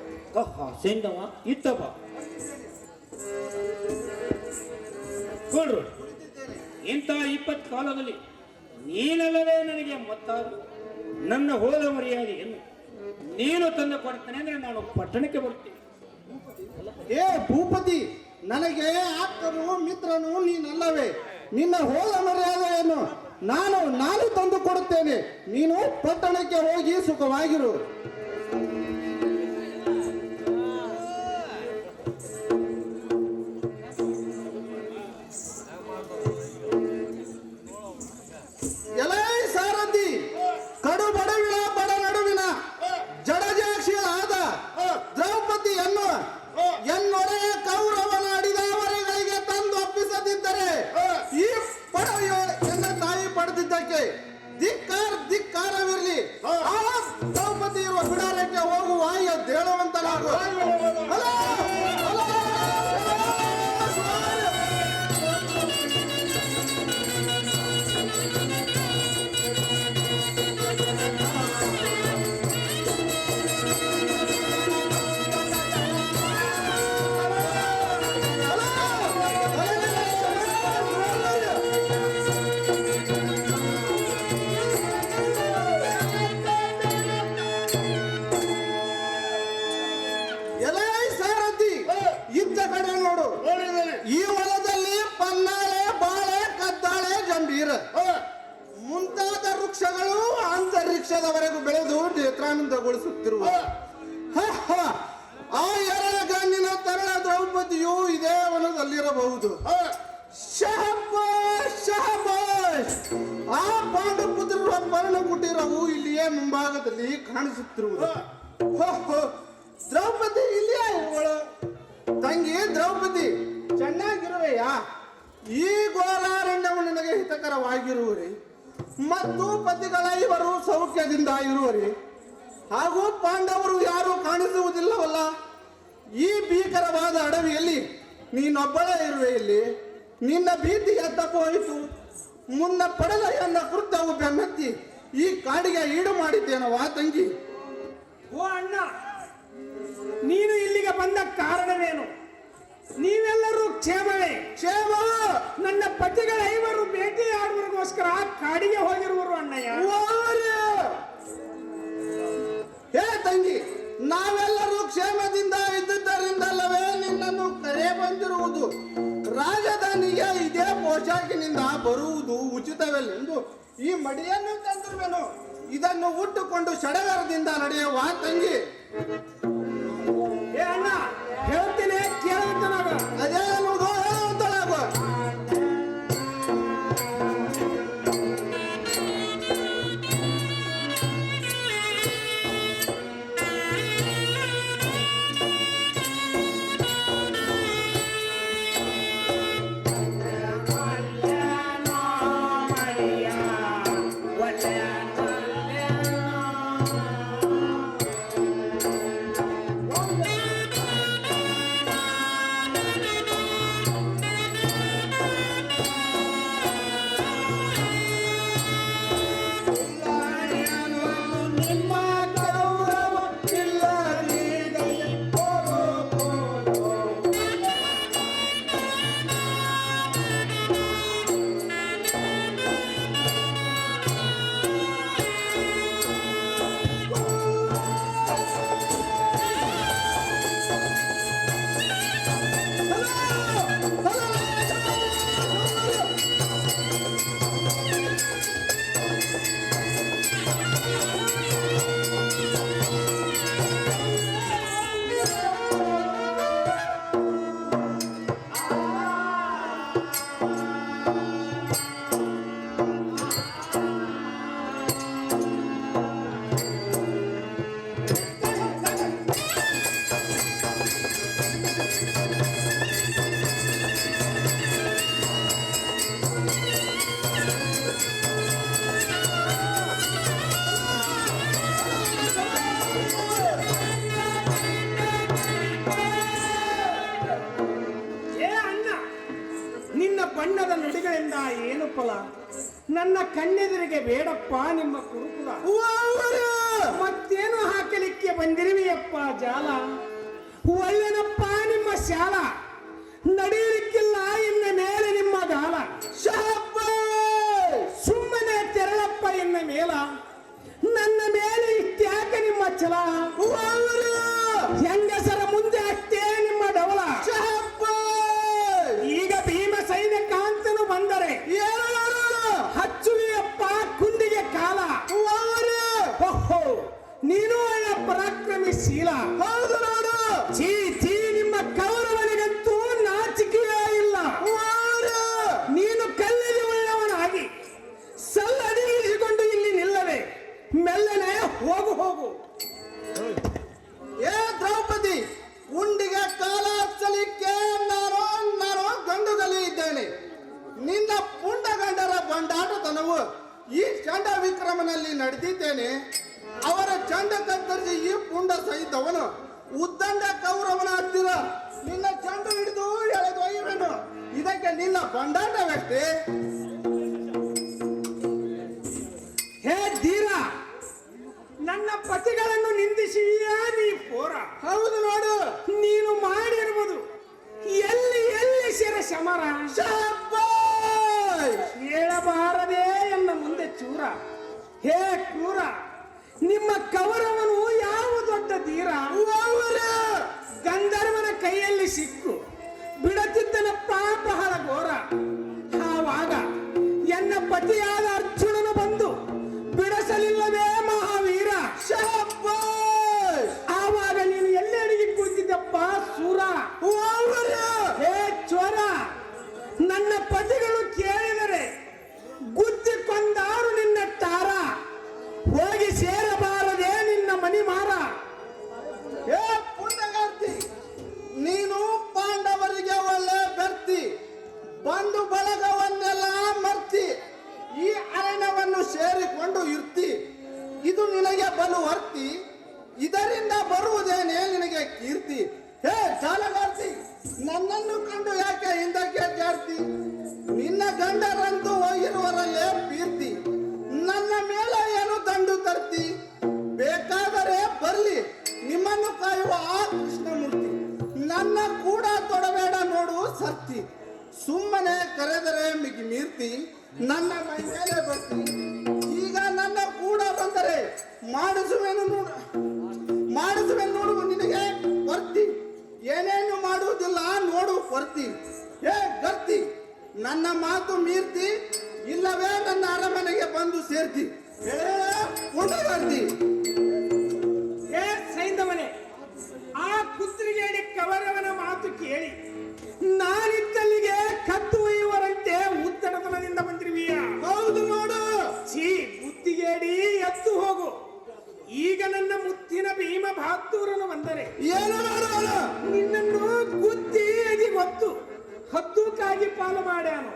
ಸೈಂಧವ ಇತ್ತಪ್ಪ ಕೊಡ್ರು. ಇಂಥ 20 ಕಾಲದಲ್ಲಿ ನೀನಲ್ಲವೇ ನನಗೆ ಮತ್ತಾದ ನನ್ನ ಹೋದ ಮರ್ಯಾದೆಯನ್ನು ನೀನು ತಂದು ಕೊಡ್ತೇನೆ ಅಂದ್ರೆ ನಾನು ಪಟ್ಟಣಕ್ಕೆ ಬರ್ತೇನೆ. ಏ ಭೂಪತಿ, ನನಗೆ ಆಪ್ತನು ಮಿತ್ರನು ನೀನಲ್ಲವೇ? ನಿನ್ನ ಹೋದ ಮರ್ಯಾದೆಯನ್ನು ನಾನು ತಂದು ಕೊಡುತ್ತೇನೆ. ನೀನು ಪಟ್ಟಣಕ್ಕೆ ಹೋಗಿ ಸುಖವಾಗಿರು. ಎಲೈ ಸಾರಥಿ, ಕಡು ಬಡವಿನ ಬಡ ನಡುವಿನ ಜಡಜಾಕ್ಷಿಯಾದ ದ್ರೌಪದಿಯನ್ನು ಎನ್ನೊಡೆಯ ಕೌರವನ ಅಡಿದಾವರೆಗಳಿಗೆ ತಂದು ಒಪ್ಪಿಸದಿದ್ದರೆ ಈ ಪಡವಿಯು ಎನ್ನ ತಾಯಿ ಪಡೆದಿದ್ದಕ್ಕೆ ಧಿಕ್ಕಾರವಿರಲಿ. ಆ ದ್ರೌಪದಿ ಇರುವ ಬಿಡಾರಕ್ಕೆ ಹೋಗುವ ಎದ್ದೇಳುವಂತನಾಗು. ಈ ಹೊಲದಲ್ಲಿ ಪನ್ನಾಳೆ, ಬಾಳೆ, ಕದ್ದಾಳೆ, ಜಂಬೀರ ಮುಂತಾದ ವೃಕ್ಷಗಳು ಅಂತರಿಕ್ಷದವರೆಗೂ ಬೆಳೆದು ನೇತ್ರಾನಂದಗೊಳಿಸುತ್ತಿರುವ ಆ ಎರಳ ಗಣ್ಣಿನ ತರಳ ದ್ರೌಪದಿಯು ಇದೇ ವನದಲ್ಲಿರಬಹುದು. ಆ ಪಾಂಡುಪುತ್ರರ ಪರ್ಣ ಕುಟೀರವು ಇಲ್ಲಿಯೇ ಮುಂಭಾಗದಲ್ಲಿ ಕಾಣಿಸುತ್ತಿರುವುದು. ದ್ರೌಪದಿ ಇಲ್ಲಿಯೇ ಇರುವಳು. ತಂಗಿ ದ್ರೌಪದಿ, ಚೆನ್ನಾಗಿರುವೆಯಾ? ಈ ಘೋರಾರಣ್ಯವು ನಿನಗೆ ಹಿತಕರವಾಗಿರುವರೆ ಮತ್ತು ಪತಿಗಳ ಇವರು ಸೌಖ್ಯದಿಂದ ಇರುವರೆ ಹಾಗೂ ಪಾಂಡವರು ಯಾರು ಕಾಣಿಸುವುದಿಲ್ಲವಲ್ಲ. ಈ ಭೀಕರವಾದ ಅಡವಿಯಲ್ಲಿ ನೀನೊಬ್ಬಳೇ ಇರುವೆ. ಇಲ್ಲಿ ನಿನ್ನ ಭೀತಿ ಎತ್ತಪ್ಪೋಯಿತು. ಮುನ್ನ ಪಡೆದ ಎನ್ನ ಕೃತ್ಯವು ಬೆನ್ನತ್ತಿ ಈ ಕಾಡಿಗೆ ಈಡು ಮಾಡಿದ್ದೇನವಾ ತಂಗಿ? ಓ ಅಣ್ಣ, ನೀನು ಇಲ್ಲಿಗೆ ಬಂದ ಕಾರಣವೇನು? ನೀವೆಲ್ಲರೂ ಕ್ಷೇಮವೇ? ಕ್ಷೇಮ. ನನ್ನ ಪತಿಗಳ ಐವರು ಭೇಟಿಯಾಡುವರಿಗೋಸ್ಕರ ಕಾಡಿಗೆ ಹೋಗಿರುವರು ಅಣ್ಣಯ್ಯ. ಹೇ ತಂಗಿ, ನಾವೆಲ್ಲರೂ ಕ್ಷೇಮದಿಂದ ಇದ್ದುದರಿಂದಲ್ಲವೇ ನಿನ್ನನ್ನು ಕರೆ ಬಂದಿರುವುದು. ರಾಜಧಾನಿಗೆ ಇದೇ ಪೋಷಾಕಿನಿಂದ ಬರುವುದು ಉಚಿತವೆಂದು ಈ ಮಡಿಯನ್ನು ತಂದಿರುವೆನು. ಇದನ್ನು ಉಟ್ಟುಕೊಂಡು ಸಡಗರದಿಂದ ನಡೆಯುವ ತಂಗಿ. ಏ ಅಣ್ಣ, ಏನು ಫಲ? ನನ್ನ ಕಣ್ಣೆದುರಿಗೆ ಬೇಡಪ್ಪ ನಿಮ್ಮ ಕುರುಕುಲ. ಮತ್ತೇನು ಹಾಕಲಿಕ್ಕೆ ಬಂದಿರುವಿಯಪ್ಪ ಜಾಲ? ಒಳ್ಳೆನಪ್ಪ ನಿಮ್ಮ ಶಾಲ, ನಡೆಯಲಿಕ್ಕಿಲ್ಲ ಇನ್ನ ಮೇಲೆ ನಿಮ್ಮ ಗಾಲ. ಸುಮ್ಮನೆ ತೆರಳಪ್ಪ ಇನ್ನ ಮೇಲ, ನನ್ನ ಮೇಲೆ ಇಷ್ಟ್ಯಾಕೆ ನಿಮ್ಮ ಛಲ? ಹೆಂಗಸರ ಮುಂದೆ ಅಷ್ಟೇ ನಿಮ್ಮ ಡವಲ. ಈಗ ಭೀಮ ಸೈನಿಕಾಂತನು ಬಂದರೆ ಹಚ್ಚುವಿಯಪ್ಪ ಕುಂದಿಗೆ ಕಾಲ. ಓಹೋ, ನೀನು ಒಳ್ಳೆ ಪರಾಕ್ರಮಿಶೀಲ. ಹೌದು ನೋಡು. ಛೀ ಛೀ, ನಿಮ್ಮ ಕೌರವನಿಗಂತೂ ನಾಚಿಕೆಯೇ ಇಲ್ಲ. ನೀನು ಕಲ್ಲಿಗೆ ಉಳ್ಳವನಾಗಿ ಸಲ್ಲಡಿಗಿಸಿಕೊಂಡು ಇಲ್ಲಿ ನಿಲ್ಲವೆ, ಮೆಲ್ಲನೆ ಹೋಗು ಹೋಗು. ಏ ದ್ರೌಪದಿ, ಉಂಡಿಗೆ ಕಾಲ ಹಚ್ಚಲಿಕ್ಕೆ ನಾನು ಗಂಡುಗಲಿ ಇದ್ದೇನೆ. ನಿನ್ನ ಪುಂಡ ಗಂಡರ ಬಂಡಾಟತನವು ಈ ಚಂಡ ವಿಕ್ರಮನಲ್ಲಿ ನಡೆದಿದ್ದೇನೆ. ಅವರ ಚಂಡ ಕತ್ತರಿಸಿ ಈ ಪುಂಡ ಸಹಿತವನು ಉದ್ದಂಡ ಕೌರವನ ಹತ್ತಿರ ನಿನ್ನ ಚಂಡು ಹಿಡಿದು ಎಳೆದೊಯ್ಯುವೆನು. ಇದಕ್ಕೆ ನಿನ್ನ ಬಂಡಾಟವಷ್ಟೇ. ಹೇ ಧೀರ, ನನ್ನ ಪತಿಗಳನ್ನು ನಿಂದಿಸಿಯಾ ನೀ ಪೋರ? ಹೌದು ನೋಡು. ನೀನು ಮಾಡಿರುವುದು ಎಲ್ಲಿ ಎಲ್ಲಿ ಶಿರ ಸಮರ? ಹೇಳಬಾರದೆ ಎನ್ನ ಮುಂದೆ ಚೂರ. ಹೇ ಕ್ರೂರ, ನಿಮ್ಮ ಕೌರವನು ಯಾವ ದೊಡ್ಡ ಧೀರ? ಗಂಧರ್ವನ ಕೈಯಲ್ಲಿ ಸಿಕ್ಕು ಬಿಡುತ್ತಿದ್ದನಪ್ಪ ಬಹಳ ಘೋರ. ಆವಾಗ ಎನ್ನ ಪತಿಯಾದ ಅರ್ಜುನನು ಬಂದು ಬಿಡಿಸಲಿಲ್ಲವೇ ಮಹಾವೀರ? ಆವಾಗ ನೀನು ಎಲ್ಲಿ ಅಡಿಗೆ ಕುಳಿತಿದ್ದಪ್ಪ ಸೂರ? ಹೇ ಚೋರ, ನನ್ನ ಪತಿಗಳು ಕೇಳಿದರೆ ಗುದ್ದಿ ಕೊಂದಾರು ನಿನ್ನ ತಾರ. ಹೋಗಿ ಸೇರಬಾರದೆ ನಿನ್ನ ಮನಿ ಮಾರ. ಏ ಪುಣ್ಯಗಾರ್ತಿ, ನೀನು ಪಾಂಡವರಿಗೆ ಒಳ್ಳೆ ಬೆರ್ತಿ, ಬಂಧು ಬಳಗವನ್ನೆಲ್ಲ ಮರ್ತಿ ಈ ಅರಣ್ಯವನ್ನು ಸೇರಿಕೊಂಡು ಇರ್ತಿ. ಇದು ನಿನಗೆ ಬಲು ವರ್ತಿ, ಇದರಿಂದ ಬರುವುದೇನೆ ನಿನಗೆ ಕೀರ್ತಿ. ಹೇ ಜಾಲಗಾರ್ತಿ, ನನ್ನನ್ನು ಕಂಡು ಯಾಕೆ ಹಿಂದಕ್ಕೆ ಜಾರ್ತಿ? ನಿನ್ನ ಗಂಡರಂತೂ ಹೋಗಿರುವರಲ್ಲೇ ಪೀರ್ತಿ, ನನ್ನ ಮೇಲೆ ಏನು ದಂಡು ತರ್ತಿ? ಬೇಕಾದರೆ ಬರ್ಲಿ ನಿಮ್ಮನ್ನು ಕಾಯುವ ಆ ಕೃಷ್ಣಮೂರ್ತಿ, ನನ್ನ ಕೂಡ ತೊಡಬೇಡ ನೋಡು ಸರ್ತಿ. ಸುಮ್ಮನೆ ಕರೆದರೆ ಮೀರ್ತಿ, ನನ್ನ ಮೈ ಮೇಲೆ ಬರ್ತಿ. ಈಗ ನನ್ನ ಕೂಡ ಬಂದರೆ ಮಾಡಿಸುವೆನು ನೋಡು ನಿನಗೆ ವರ್ತಿ. ಏನೇನು ಮಾಡುವುದಿಲ್ಲ ನೋಡು ವರ್ತಿ. ಹೇ ಗರ್ತಿ, ನನ್ನ ಮಾತು ಮೀರ್ತಿ, ಇಲ್ಲವೇ ನನ್ನ ಅರಮನೆಗೆ ಬಂದು ಸೇರ್ತಿ. ಹೇ ಪುಂಡಗಾರ್ತಿ. ಹೇ ಸೈಂಧವನೇ, ಆ ಕುತ್ರಿಗೇಡಿ ಕವರವನ ಮಾತು ಕೇಳಿ ನಾನಿದ್ದಲ್ಲಿಗೆ ಕತ್ತು ಒಯ್ಯುವರಂತೆ ಉತ್ತಡತನದಿಂದ ಬಂದಿರುವೀಯ? ಹೌದು ನೋಡು. ಛೀ, ಬುದ್ಧಿಗೇಡಿ, ಎದ್ದು ಹೋಗು. ಈಗ ನನ್ನ ಮುತ್ತಿನ ಭೀಮ ಬಹಾದ್ದೂರನು ಬಂದರೆ ಏನು ಮಾಡೋಣ? ನಿನ್ನನ್ನು ಗುದ್ದಿ ಗೊತ್ತು ಹತ್ತುಕಾಗಿ ಪಾಲು ಮಾಡ್ಯಾನು.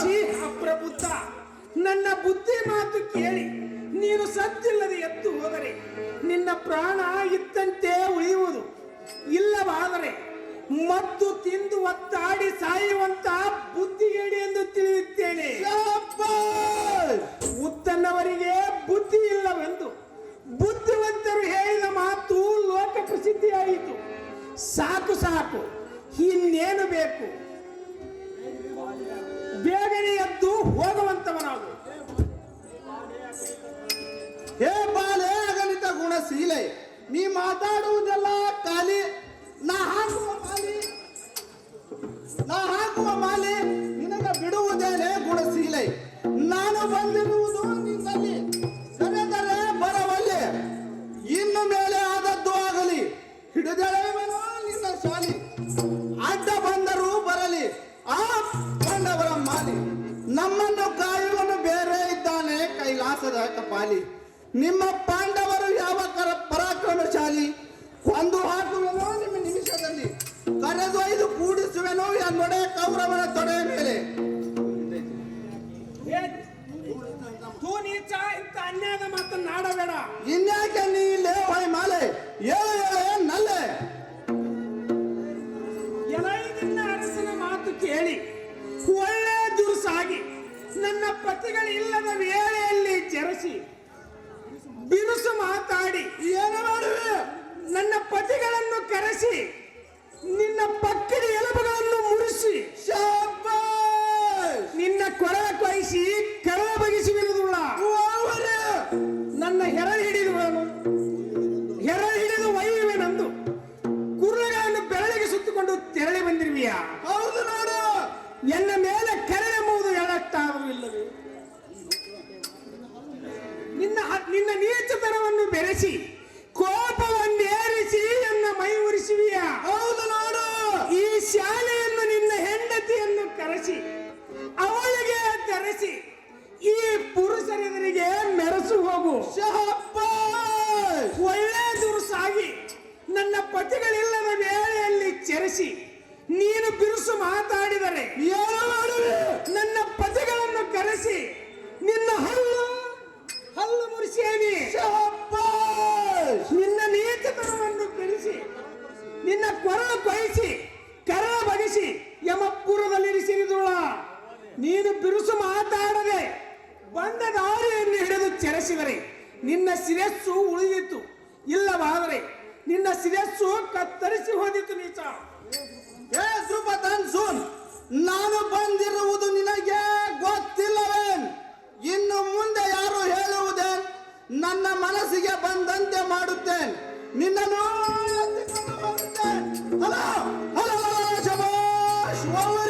ಛೀ, ಅಪ್ರಬುದ್ಧ, ನನ್ನ ಬುದ್ಧಿ ಮಾತು ಕೇಳಿ ನೀನು ಸತ್ತಿಲ್ಲದೆ ಎದ್ದು ಹೋದರೆ ನಿನ್ನ ಪ್ರಾಣ ಇತ್ತಂತೆ ಉಳಿಯುವುದು. ಇಲ್ಲವಾದರೆ ಮದ್ದು ತಿಂದು ಒತ್ತಾಡಿ ಸಾಯುವಂತ ಬುದ್ಧಿಗೇಡಿ ಎಂದು ತಿಳಿಯುತ್ತೇನೆ. ಉತ್ತನ್ನವರಿಗೆ ಬುದ್ಧಿ ಇಲ್ಲವೆಂದು ಬುದ್ಧಿವಂತರು ಹೇಳಿದ ಮಾತು ಲೋಕ ಪ್ರಸಿದ್ಧಿಯಾಯಿತು. ಸಾಕು ಸಾಕು, ಇನ್ನೇನು ಬೇಕು? ಬೇಗನೆ ಎದ್ದು ಹೋಗುವಂತವನಾಗು. ಹೇ ಬಾಲೆ ಅಗಣಿತ ಗುಣಶೀಲೆ, ನೀ ಮಾತಾಡುವುದೆಲ್ಲ ಖಾಲಿ. ನಾ ಹಾಕುವ ಮಾಲೆ ನಿನಗೆ ಬಿಡುವುದೇನೆ ಗುಣಶೀಲೆ. ನಾನು ಬಂದಿರುವುದು ನಿನ್ನಲ್ಲಿ, ಕರೆದರೆ ಬರವಲ್ಲಿ. ಇನ್ನು ಮೇಲೆ ಆದದ್ದು ಆಗಲಿ, ಹಿಡಿದಳೆವನು ನಿನ್ನ ಶಾಲಿ. ಅಡ್ಡ ಬಂದರೂ ಬರಲಿ ಆ ಪಾಂಡವರ ಮಾಲಿ. ನಮ್ಮನ್ನು ಕಾಯುವನು ಬೇರೆ ಇದ್ದಾನೆ ಕೈಲಾಸದ ಕಪಾಲಿ. ನಿಮ್ಮ ಪಾಂಡವರು ಯಾವ ಪರಾಕ್ರಮಶಾಲಿ? ಕೊಂದು ಹಾಕುವೆನೋ ನಿಮ್ಮ ನಿಮಿಷದಲ್ಲಿ, ಕರೆದೊಯ್ದು ಕೂಡಿಸುವೆನೋ ಎನ್ನೊಡೆ ಕೌರವನ ತೊಡೆಯ ಮೇಲೆ. ತೂ ನೀಚ, ಇಂಥ ಅನ್ಯಾಯದ ಮಾತನ್ನಾಡಬೇಡ. ಇನ್ಯಾಕೆ ನೀ ಇಲ್ಲೇ ಹೊಯ್ ಮಾಲೆ ನಲ್ಲೆ? ಎಲೈ ನಿನ್ನ ಅರಸನ ಮಾತು ಕೇಳಿ ಒಳ್ಳೆ ಕೆರಸಿ ನಿನ್ನ ಪಕ್ಕದ ಎಲುಬುಗಳನ್ನು ಮುರಿಸಿ ಶಾಬಾಷ್! ನಿನ್ನ ಕೊರಳ ಕೊಯ್ಸಿ ಕರಳ ಬಗಿಸುವಿರುವುದಿಲ್ಲ. ನನ್ನ ಹೆರಳು ಹಿಡಿದು ಒಯ್ಯುವೆನೆಂದು ಕುರ್ರಗಳನ್ನು ಬೆರಳಿಗೆ ಸುತ್ತಕೊಂಡು ತೆರಳಿ ಬಂದಿರುವಿಯಾ? ಹೌದು ನೋಡು. ಎನ್ನ ಮೇಲೆ ಕರೆಯೆಂಬುದು ಎಳತ್ತಾದರೂ ಇಲ್ಲವೇ? ನಿನ್ನ ನೀಚತನವನ್ನು ಬೆರೆಸಿ ಕೋಪವನ್ನೇರಿಸಿ ಎನ್ನ ಮೈ ಉರಿಸುವಿಯಾ? ಹೌದು ನೋಡು. ಈ ಶಾಲೆಯನ್ನು ನಿನ್ನ ಹೆಂಡತಿಯನ್ನು ಕರೆಸಿ ಅವಳಿಗೆ ಧರಿಸಿ ಈ ಪುರುಷರೆದುರಿಗೆ ಮೆರೆಸು ಹೋಗು. ಶಾಬಾಷ್! ಒಳ್ಳೆ ದುರುಸಾಗಿ ನನ್ನ ಪತಿಗಳಿಲ್ಲದ ವೇಳೆಯಲ್ಲಿ ಚೆರೆಸಿ ನೀನು ಬಿರುಸು ಮಾತಾಡಿದರೆ ಏನು ಮಾಡುವೆ? ನನ್ನ ಪತಿಗಳನ್ನು ಕರೆಸಿ ನಿನ್ನ ಹಲ್ಲು ಮುರಿಸೇನಿ. ಶಾಬಾಷ್! ನಿನ್ನ ನೀಚತನವನ್ನು ಬೆಳೆಸಿ ನಿನ್ನ ಕೊರಳು ಕೊಯ್ಸಿ ಕರಳ ಬಗಿಸಿ ಯಮಪುರದಲ್ಲಿರಿಸಿರುವುಳ. ನೀನು ಬಿರುಸು ಮಾತಾಡದೆ ಬಂದ ದಾರಿಯನ್ನು ಹಿಡಿದು ಚೆರೆಸಿದರೆ ನಿನ್ನ ಶಿರಸ್ಸು ಉಳಿದಿತ್ತು, ಇಲ್ಲವಾದರೆ ನಿನ್ನ ಶಿರಸ್ಸು ಕತ್ತರಿಸಿ ಹೋದಿತ್ತು. ನೀಚ ಏ ಧ್ರುಪದನ್ ಸುನ್, ನಾನು ಬಂದಿರುವುದು ನಿನಗೆ ಗೊತ್ತಿಲ್ಲವೇನ್? ಇನ್ನು ಮುಂದೆ ಯಾರು ಹೇಳುವುದೇನ್? ನನ್ನ ಮನಸ್ಸಿಗೆ ಬಂದಂತೆ ಮಾಡುತ್ತೇನೆ. ನಿನ್ನನ್ನು ಎತ್ತಿಕೊಂಡು ಹೋಗುತ್ತೇನೆ. ಹಲೋ ಹಲೋ ಶಬಾಷ್! ಓವರ್.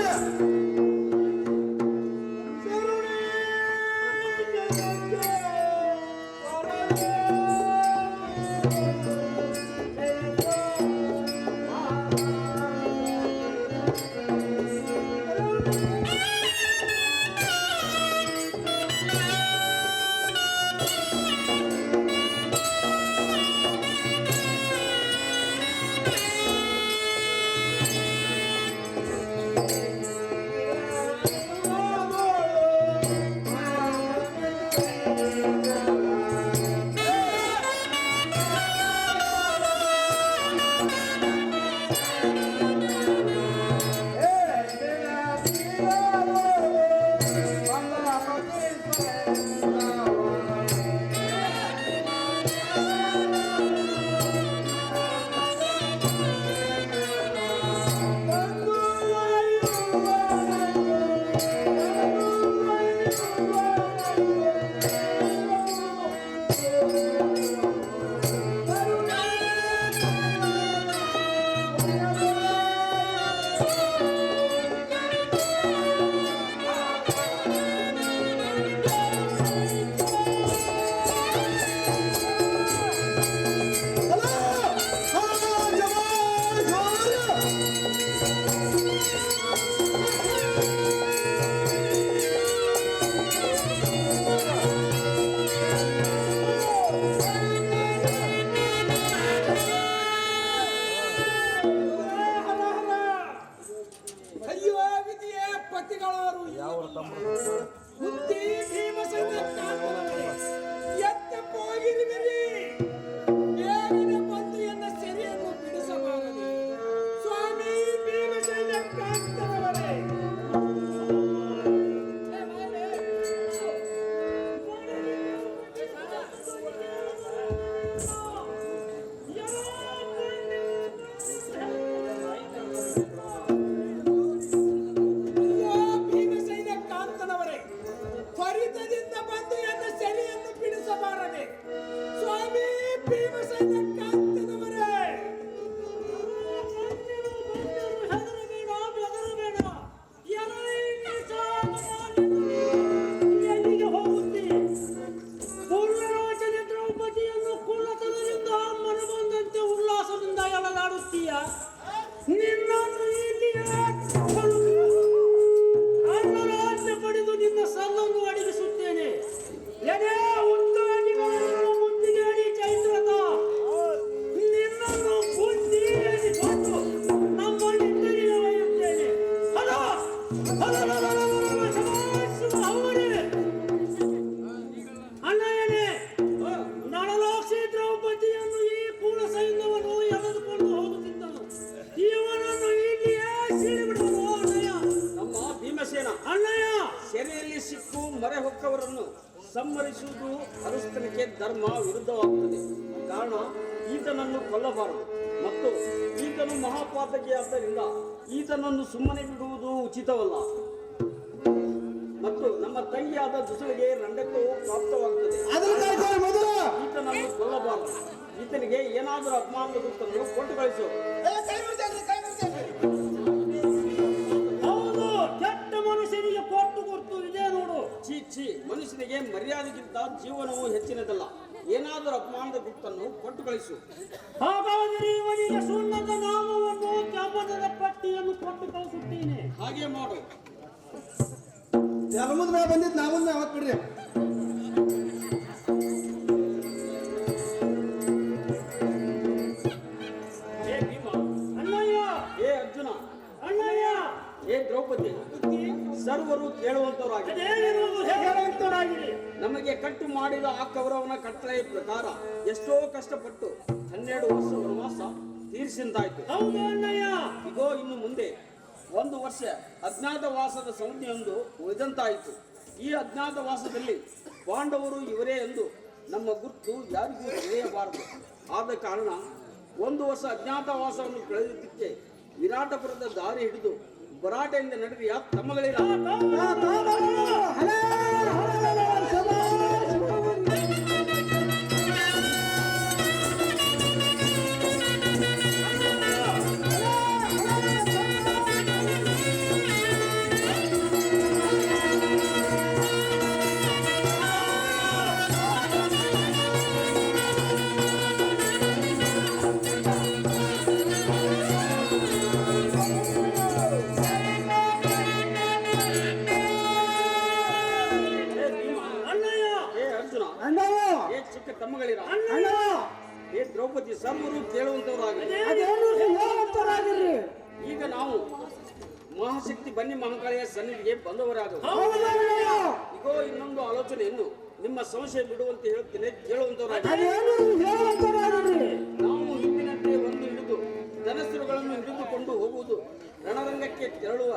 ಮೊರೆ ಹೊಕ್ಕವರನ್ನು ಸಂಹರಿಸುವುದು ಅರಸನಿಗೆ ಧರ್ಮ ವಿರುದ್ಧವಾಗುತ್ತದೆ. ಕಾರಣ ಈತನನ್ನು ಕೊಲ್ಲಬಾರದು ಮತ್ತು ಈತ ಈತನು ಮಹಾಪಾತಕಿ ಆದ್ದರಿಂದ ಈತನನ್ನು ಸುಮ್ಮನೆ ಬಿಡುವುದು ಉಚಿತವಲ್ಲ ಮತ್ತು ನಮ್ಮ ತಂಗಿಯಾದ ದುಸುಳಿಗೆ ರಂಡಕ್ಕೂ ಪ್ರಾಪ್ತವಾಗುತ್ತದೆ. ಈತನನ್ನು ಕೊಲ್ಲಬಾರದು. ಈತನಿಗೆ ಏನಾದರೂ ಅಪಮಾನದ ಗುರುತನ್ನು ಕೊಟ್ಟು ಕಳಿಸು. ಹೌದು, ಕೆಟ್ಟ ಮನುಷ್ಯನಿಗೆ ಕೊಟ್ಟು ಗುರುತು ಇದೆ ನೋಡು. ಛೀ, ಮನುಷ್ಯನಿಗೆ ಮರ್ಯಾದೆಗಿಂತ ಜೀವನವು ಹೆಚ್ಚಿನದಲ್ಲ. ಏನಾದರೂ ಅಪಮಾನದ ಗುರುತನ್ನು ಕೊಟ್ಟು ಕಳಿಸು. ಹಾಗಾದರೆ ಇವನಿಗೆ ಸುಣ್ಣದ ನಾಮವನ್ನು ತ್ಯಾಗದ ಪಟ್ಟಿಯನ್ನು ಕೊಟ್ಟು ಕಳಿಸುತ್ತೇನೆ. ಹಾಗೆ ಮಾಡು. ಜಲಮದ ಮೇಲೆ ಬಂದಿದ್ದು ನಾವನ್ನ ಅವತ್ತು ಬಿಡ್ರಿ. ಏ ಭೀಮ, ಅಣ್ಣಯ್ಯ, ಏ ಅರ್ಜುನ, ಅಣ್ಣಯ್ಯ, ಏ ದ್ರೌಪದಿ, ಸರ್ವರು ಕೇಳುವಂತವರಾಗಿದೆ. ಅದೇನಿರುವುದು ಹೇಳುವಂತವರಾಗಿದೆ. ನಮಗೆ ಕಟ್ಟು ಮಾಡಿದ ಆ ಕೌರವನ ಕಟ್ಟಳೆಯ ಪ್ರಕಾರ ಎಷ್ಟೋ ಕಷ್ಟಪಟ್ಟು 12 ವರ್ಷ ವನವಾಸ ತೀರಿಸಿದ್ದಾಯ್ತು. ಹೌದು ಅಣ್ಣಯ್ಯ. ಇಗೋ ಇನ್ನು ಮುಂದೆ 1 ವರ್ಷ ಅಜ್ಞಾತವಾಸದ ಸಂಜ್ಞೆಯೊಂದು ಉಳಿದಂತಾಯಿತು. ಈ ಅಜ್ಞಾತವಾಸದಲ್ಲಿ ಪಾಂಡವರು ಇವರೇ ಎಂದು ನಮ್ಮ ಗುರ್ತು ಯಾರಿಗೂ ತಿಳಿಯಬಾರದು. ಆದ ಕಾರಣ 1 ವರ್ಷ ಅಜ್ಞಾತವಾಸವನ್ನು ಕಳೆದಿದ್ದಕ್ಕೆ ವಿರಾಟಪುರದ ದಾರಿ ಹಿಡಿದು ಭರಾಟೆಯಿಂದ ನಡೆದಿಯ ತಮ್ಮಗಳಿರ ತಮ್ಮಗಳಿರ ಏ ದ್ರೌಪದಿ ಸರ್ವರು ಕೇಳುವಂತವರಾಗಿದೆ. ಈಗ ನಾವು ಮಹಾಶಕ್ತಿ ಬನ್ನಿ ಮಹಾಕಾಳಿಯ ಸನ್ನಿಧಿಗೆ ಬಂದವರಾಗವು. ಇಗೋ ಇನ್ನೊಂದು ಆಲೋಚನೆಯನ್ನು ನಿಮ್ಮ ಸಂಶಯ ಬಿಡುವಂತೆ ಹೇಳುತ್ತೇನೆ, ಕೇಳುವಂತವರಾಗಿದೆ. ನಾವು ಹಿಂದಿನಂತೆ ಒಂದು ಹಿಡಿದು ಧನಸ್ಸುಗಳನ್ನು ಹಿಡಿದುಕೊಂಡು ಹೋಗುವುದು ರಣರಂಗಕ್ಕೆ ತೆರಳುವ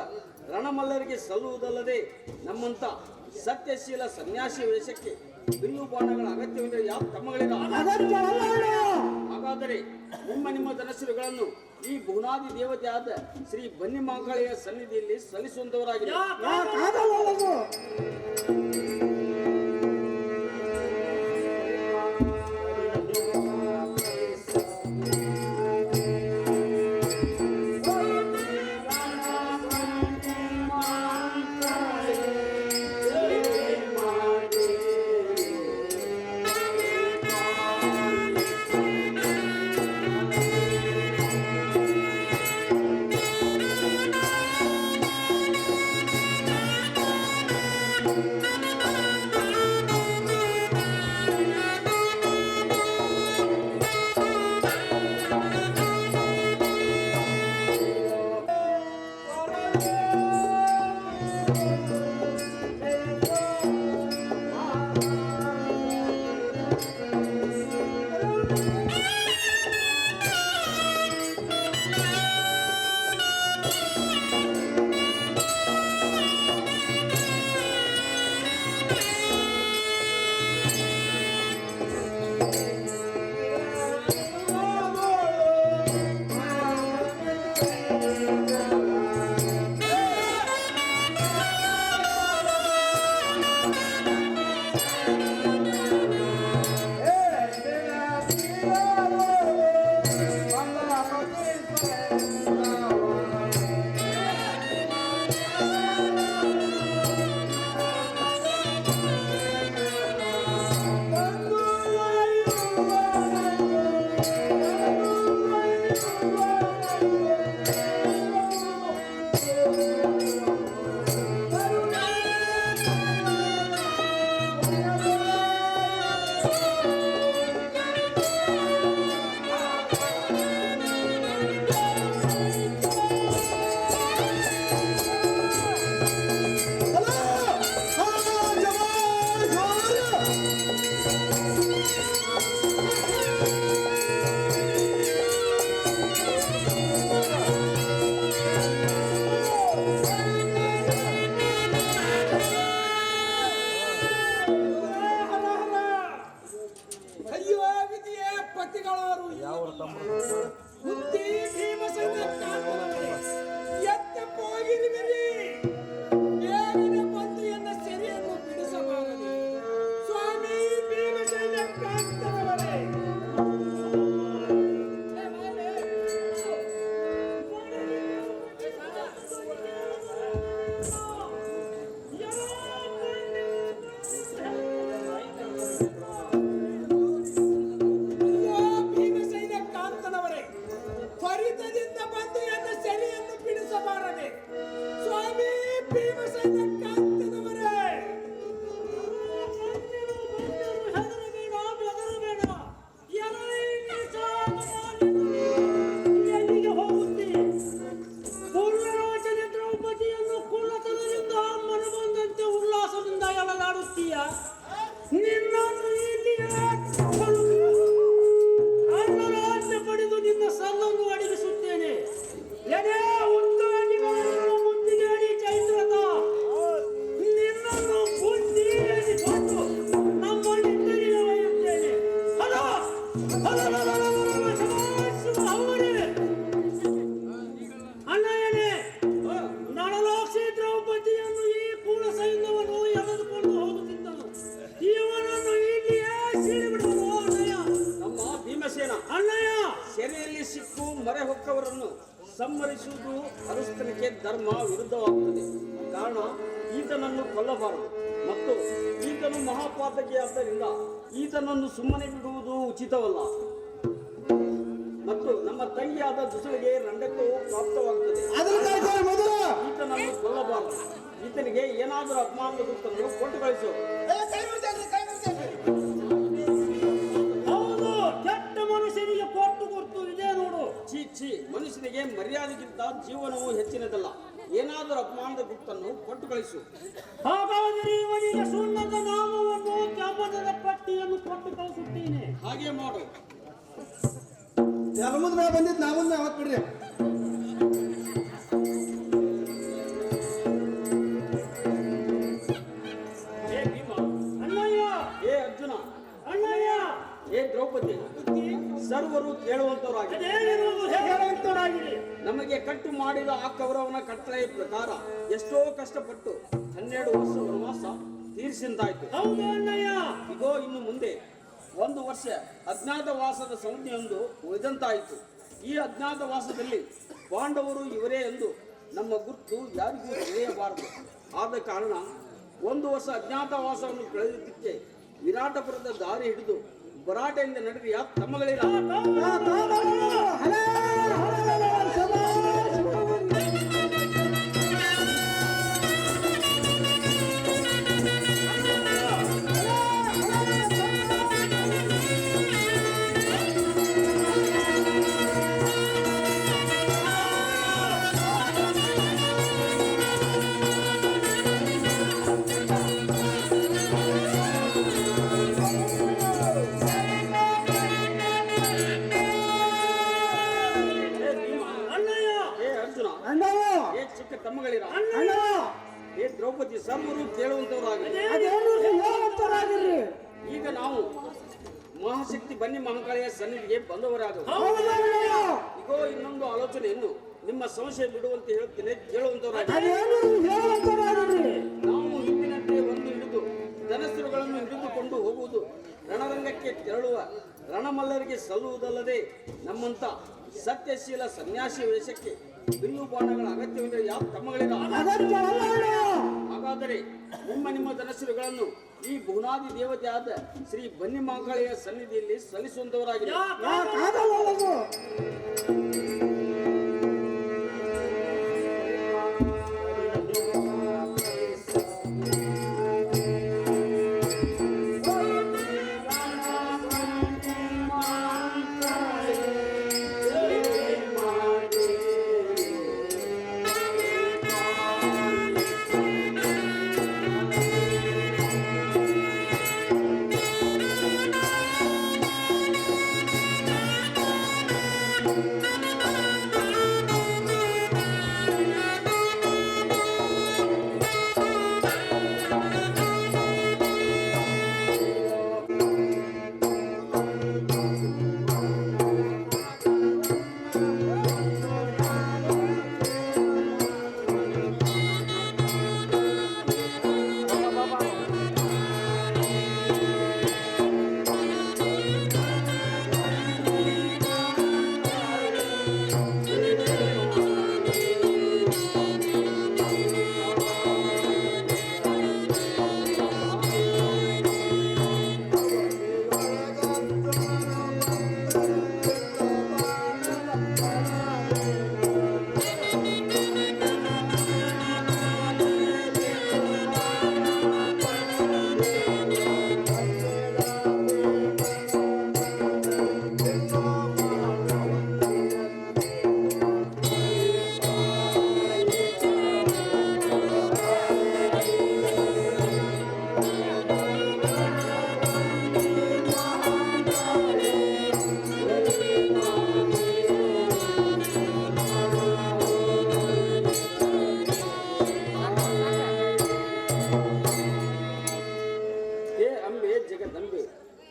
ರಣಮಲ್ಲರಿಗೆ ಸಲ್ಲುವುದಲ್ಲದೆ ನಮ್ಮಂತ ಸತ್ಯಶೀಲ ಸನ್ಯಾಸಿ ವೇಷಕ್ಕೆ ಬಿಲ್ಲು ಬಾಣಗಳ ಅಗತ್ಯವಿಲ್ಲ. ಯಾವ ತಮ್ಮಗಳಿರ ಹಾಗಾದರೆ ನಿಮ್ಮ ಧನಸ್ಸುಗಳನ್ನು ಈ ಭುವನಾದಿ ದೇವತೆಯಾದ ಶ್ರೀ ಬನ್ನಿ ಮಹಾಕಾಳಿಯ ಸನ್ನಿಧಿಯಲ್ಲಿ ಸಲ್ಲಿಸುವಂತವರಾಗಿದೆ. ಮೊರೆ ಹೊಕ್ಕವರನ್ನು ಸಂಹರಿಸುವುದು ಅನುಷ್ಠಾನಕ್ಕೆ ಧರ್ಮ ವಿರುದ್ಧವಾಗುತ್ತದೆ. ಕಾರಣ ಈತನನ್ನು ಕೊಲ್ಲಬಾರದು ಮತ್ತು ಈತನು ಮಹಾಪಾತಕಿಯಾದ್ದರಿಂದ ಈತನನ್ನು ಸುಮ್ಮನೆ ಬಿಡುವುದು ಉಚಿತವಲ್ಲ ಮತ್ತು ನಮ್ಮ ತಂಗಿಯಾದ ದುಸುಳಿಗೆ ರಂಡಕ್ಕೂ ಪ್ರಾಪ್ತವಾಗುತ್ತದೆ. ಈತನನ್ನು ಕೊಲ್ಲಬಾರದು. ಈತನಿಗೆ ಏನಾದರೂ ಅಪಮಾನದ ಗುರುತನ್ನು ಕೊಟ್ಟು ಕಳಿಸು. ಹೌದು, ಕೆಟ್ಟ ಮನುಷ್ಯನಿಗೆ ಕೊಟ್ಟು ಗುರ್ತು ಇದೆ ನೋಡು. ಚೀ ಮನುಷ್ಯನಿಗೆ ಮರ್ಯಾದೆಗಿಂತ ಜೀವನವು ಹೆಚ್ಚಿನದಲ್ಲ. ಏನಾದರೂ ಅಪಮಾನದ ಗುರುತನ್ನು ಕೊಟ್ಟು ಕಳಿಸು. ಹಾಗಾದರೆ ಇವನಿಗೆ ಸುಣ್ಣದ ನಾಮವನ್ನು ಕೆಮ್ಮದ ಪಟ್ಟಿಯನ್ನು ಕೊಟ್ಟು ಕಳಿಸುತ್ತೇನೆ. ಹಾಗೆ ಮಾಡು. ಜಲಮದ ಮೇಲೆ ಬಂದಿದ್ದು ನಾವೊಂದು ಯಾವತ್ತು ಬಿಡ್ರಿ. ಏ ಭೀಮ, ಅಣ್ಣಯ್ಯ, ಏ ಅರ್ಜುನ, ಅಣ್ಣಯ್ಯ, ಏ ದ್ರೌಪದಿ, ಸರ್ವರು ಕೇಳುವಂತವರಾಗಿ ಅದೇನಿರುವುದು ಹೇಳುವಂತರಾಗಿರಿ. ನಮಗೆ ಕಟ್ಟು ಮಾಡಿದ ಆ ಕೌರವನ ಕಟ್ಟಳೆಯ ಪ್ರಕಾರ ಎಷ್ಟೋ ಕಷ್ಟಪಟ್ಟು 12 ವರ್ಷ ವನವಾಸ ತೀರಿಸಿದ್ದಾಯ್ತು. ಹೌದು ಅಣ್ಣಯ್ಯ. ಇಗೋ ಇನ್ನು ಮುಂದೆ 1 ವರ್ಷ ಅಜ್ಞಾತವಾಸದ ಸಂಜ್ಞೆಯೊಂದು ಉಳಿದಂತಾಯಿತು. ಈ ಅಜ್ಞಾತವಾಸದಲ್ಲಿ ಪಾಂಡವರು ಇವರೇ ಎಂದು ನಮ್ಮ ಗುರ್ತು ಯಾರಿಗೂ ತಿಳಿಯಬಾರದು. ಆದ ಕಾರಣ 1 ವರ್ಷ ಅಜ್ಞಾತವಾಸವನ್ನು ಕಳೆದಿದ್ದಕ್ಕೆ ವಿರಾಟಪುರದ ದಾರಿ ಹಿಡಿದು ಭರಾಟೆಯಿಂದ ನಡೆದಿಯ ತಮ್ಮಗಳಿರ. ತಮ್ಮಗಳಿರ. ಏ ದ್ರೌಪದಿ, ಸರ್ವರು ಕೇಳುವಂತವರಾಗಿ ಈಗ ನಾವು ಮಹಾಶಕ್ತಿ ಬನ್ನಿ ಮಹಾಕಾಳಿಯ ಸನ್ನಿಧಿಗೆ ಬಂದವರಾದವು. ಇಗೋ ಇನ್ನೊಂದು ಆಲೋಚನೆಯನ್ನು ನಿಮ್ಮ ಸಂಶಯ ಬಿಡುವಂತೆ ಹೇಳುತ್ತೇನೆ, ಕೇಳುವಂತವರಾಗಿ. ನಾವು ಹಿಂದಿನಂತೆ ಒಂದು ಹಿಡಿದು ಧನಸ್ಸುಗಳನ್ನು ಹಿಡಿದುಕೊಂಡು ಹೋಗುವುದು, ರಣರಂಗಕ್ಕೆ ತೆರಳುವ ರಣಮಲ್ಲರಿಗೆ ಸಲ್ಲುವುದಲ್ಲದೆ ನಮ್ಮಂತ ಸತ್ಯಶೀಲ ಸನ್ಯಾಸಿ ವೇಷಕ್ಕೆ ಬಿಲ್ಲು ಬಾಣಗಳ ಅಗತ್ಯವಿಲ್ಲ. ಯಾವ ತಮ್ಮಗಳಿರ. ಹಾಗಾದರೆ ನಿಮ್ಮ ಧನಸ್ಸುಗಳನ್ನು ಈ ಭುವನಾದಿ ದೇವತೆಯಾದ ಶ್ರೀ ಬನ್ನಿ ಮಹಾಕಾಳಿಯ ಸನ್ನಿಧಿಯಲ್ಲಿ ಸಲ್ಲಿಸುವಂತವರಾಗಿದೆ.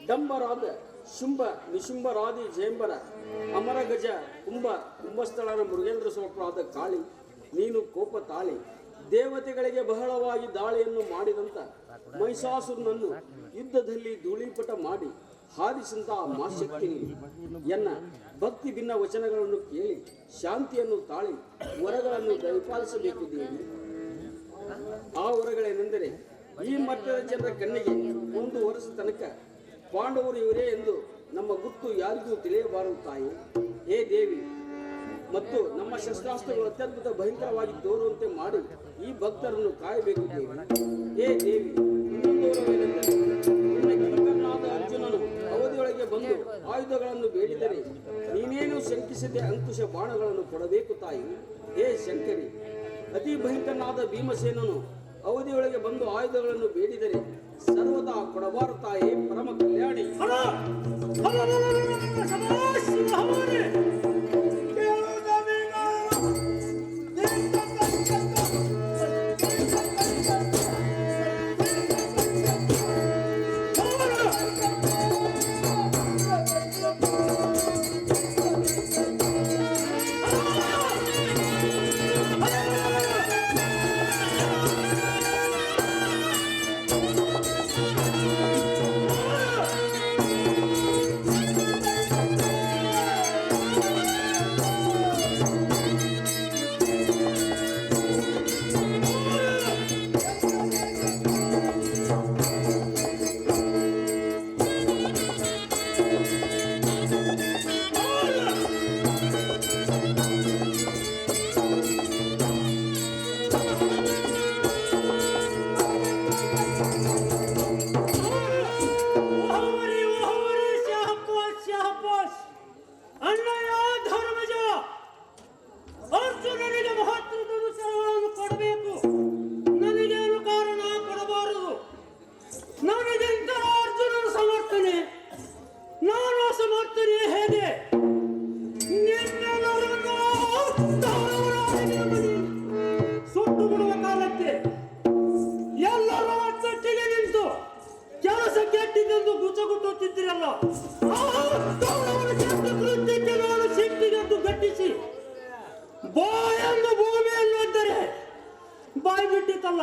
ಡಂಬರಾದ ಶುಂಭ ನಿಶುಂಭರಾದಿ ಜೇಂಬರ ಅಮರ ಗಜ ಕುಂಭಸ್ಥಳನ ಮೃಗೇಂದ್ರ ಸ್ವರೂಪರಾದ ಕಾಳಿ, ನೀನು ಕೋಪ ತಾಳಿ ದೇವತೆಗಳಿಗೆ ಬಹಳವಾಗಿ ದಾಳಿಯನ್ನು ಮಾಡಿದಂತ ಮಹಿಷಾಸುರನನ್ನು ಯುದ್ಧದಲ್ಲಿ ಧೂಳೀಪಟ ಮಾಡಿ ಹಾರಿಸಿದಂತಹ ಮಾಶಕ್ತಿ ಎನ್ನ ಭಕ್ತಿ ಭಿನ್ನ ವಚನಗಳನ್ನು ಕೇಳಿ ಶಾಂತಿಯನ್ನು ತಾಳಿ ವರಗಳನ್ನು ದಯಪಾಲಿಸಬೇಕು ದೇವಿ. ಆ ವರಗಳೇನೆಂದರೆ, ಈ ಮಟ್ಟದ ಜನರ ಕಣ್ಣಿಗೆ 1 ವರ್ಷ ತನಕ ಪಾಂಡವರು ಇವರೇ ಎಂದು ನಮ್ಮ ಗುಟ್ಟು ಯಾರಿಗೂ ತಿಳಿಯಬಾರದು ತಾಯಿ. ಹೇ ದೇವಿ, ಮತ್ತು ನಮ್ಮ ಶಸ್ತ್ರಾಸ್ತ್ರಗಳು ಅತ್ಯದ್ಭುತ ಭಯಂಕರವಾಗಿ ತೋರುವಂತೆ ಮಾಡಿ ಈ ಭಕ್ತರನ್ನು ಕಾಯಬೇಕು ದೇವಿ. ಹೇ ದೇವಿ, ಇನ್ನೊಂದು ವರವೇನೆಂದರೆ, ನಿನ್ನ ಕಿಂಕರನಾದ ಅರ್ಜುನನು ಅವಧಿಯೊಳಗೆ ಬಂದು ಆಯುಧಗಳನ್ನು ಬೇಡಿದರೆ ನೀನೇನು ಶಂಕಿಸದೆ ಅಂಕುಶ ಬಾಣಗಳನ್ನು ಕೊಡಬೇಕು ತಾಯಿ. ಹೇ ಶಂಕರಿ, ಅತಿ ಭಯಂಕರನಾದ ಭೀಮಸೇನನು ಅವಧಿಯೊಳಗೆ ಬಂದು ಆಯುಧಗಳನ್ನು ಬೇಡಿದರೆ ಸರ್ವದಾ ಕೊಡಬಾರು ತಾಯಿ ಪರಮ ಕಲ್ಯಾಣಿ. ಬಾಯನ್ನು ಭೂಮಿಯನ್ನು ಅಂದರೆ ಬಾಯಿ ಬಿಟ್ಟಿತ್ತಲ್ಲ,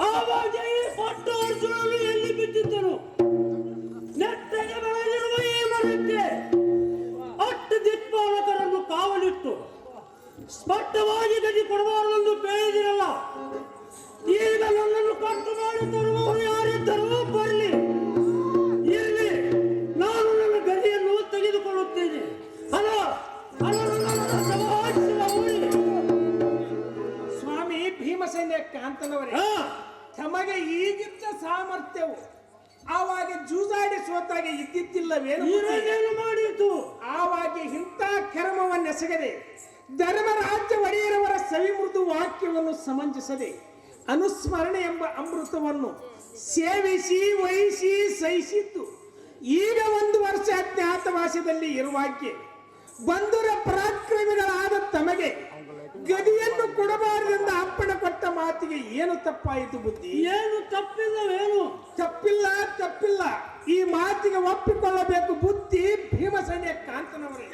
ಆವಾಗ ಈ ಪಟ್ಟ ಅರ್ಜುನನು ಎಲ್ಲಿ ಬಿದ್ದಿದ್ದನು? ನೆಟ್ಟಗೆ ಬೆಳೆದಿರುವ ಈ ಮರಕ್ಕೆ 8 ದಿಕ್ಪಾಲಕರನ್ನು ಕಾವಲಿಟ್ಟು ಸ್ಪಷ್ಟವಾಗಿ ಗತಿ ಕೊಡಬಾರದೆಂದು ಬೇಡಿದಿರಲ್ಲ. ಈಗ ನನ್ನನ್ನು ಕಟ್ಟು ಮಾಡಿ ತರುವವರು ಯಾರಿದ್ದರೂ ಬರಲಿ, ಇರಲಿ, ನಾನು ನನ್ನ ಗದಿಯನ್ನು ತೆಗೆದುಕೊಳ್ಳುತ್ತೇನೆ. ಸ್ವಾಮಿ ಭೀಮಸೇನ ಕಾಂತನವರೇ, ತಮಗೆ ಈಗಿದ್ದ ಸಾಮರ್ಥ್ಯವು ಆವಾಗ ಜೂಜಾಡಿ ಸೋತಾಗ ಇದ್ದಿದ್ದಿಲ್ಲವೇನು? ಮಾಡಿತು ಆವಾಗ ಇಂಥ ಕರ್ಮವನ್ನೆಸಗದೆ ಧರ್ಮರಾಜ್ಯ ಒಡೆಯರವರ ಸವಿಮೃದು ವಾಕ್ಯವನ್ನು ಸಮಂಜಿಸದೆ ಅನುಸ್ಮರಣೆ ಎಂಬ ಅಮೃತವನ್ನು ಸೇವಿಸಿ ವಹಿಸಿ ಸಹಿಸಿದ್ದು ಈಗ 1 ವರ್ಷ ಅಜ್ಞಾತವಾಸದಲ್ಲಿ ಇರುವಾಗೆ ಬಂಧುರ ಪರಾಕ್ರಮಿಗಳಾದ ತಮಗೆ ಗದಿಯನ್ನು ಕೊಡಬಾರದೆಂದು ಅಪ್ಪಣೆ ಕೊಟ್ಟ ಮಾತಿಗೆ ಏನು ತಪ್ಪಾಯಿತು ಬುದ್ಧಿ? ಏನು ತಪ್ಪಿಲ್ಲವೇನು? ತಪ್ಪಿಲ್ಲ. ಈ ಮಾತಿಗೆ ಒಪ್ಪಿಕೊಳ್ಳಬೇಕು ಬುದ್ಧಿ ಭೀಮಸೇನ ಕಾಂತನವರೇ.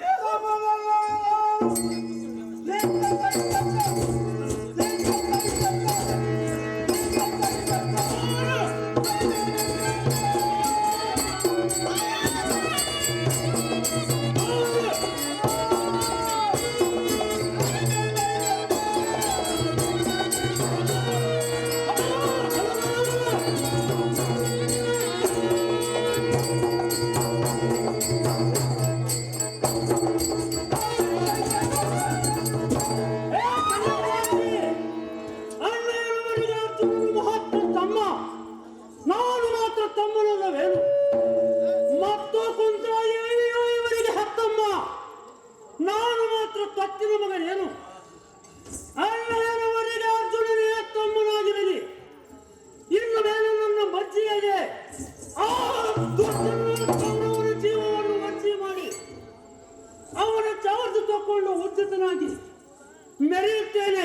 ಮೆರೆಯುತ್ತೇನೆ.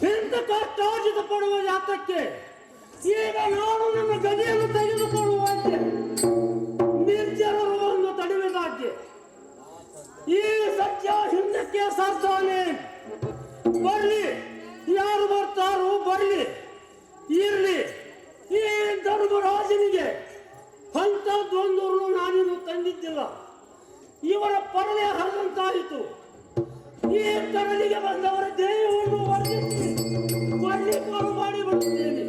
ಎಂತ ಕಷ್ಟಾರ್ಜಿತ ಪಡುವ ಯಾತಕ್ಕೆ? ಈಗ ನಾನು ನನ್ನ ಗದಿಯನ್ನು ತೆಗೆದುಕೊಳ್ಳುವಂತೆ ನಿರ್ಜರರು ಒಂದು ತಡೆಯುವುದಾಗೆ ಈ ಸತ್ಯ ಹಿಂದಕ್ಕೆ ಸಾರ್ತಾನೆ. ಬರ್ಲಿ, ಯಾರು ಬರ್ತಾರೋ ಬರ್ಲಿ, ಇರ್ಲಿ. ಈ ಧರ್ಮರಾಜನಿಗೆ ಅಂಥದ್ದೊಂದು ಕರಲಿಗೆ ಬಂದವರ ದೇಹವನ್ನು ವರ್ಗಿಸಿ ಕೊಲ್ಲಿಪಾಲು ಮಾಡಿ ಬಿಡುತ್ತೇನೆ.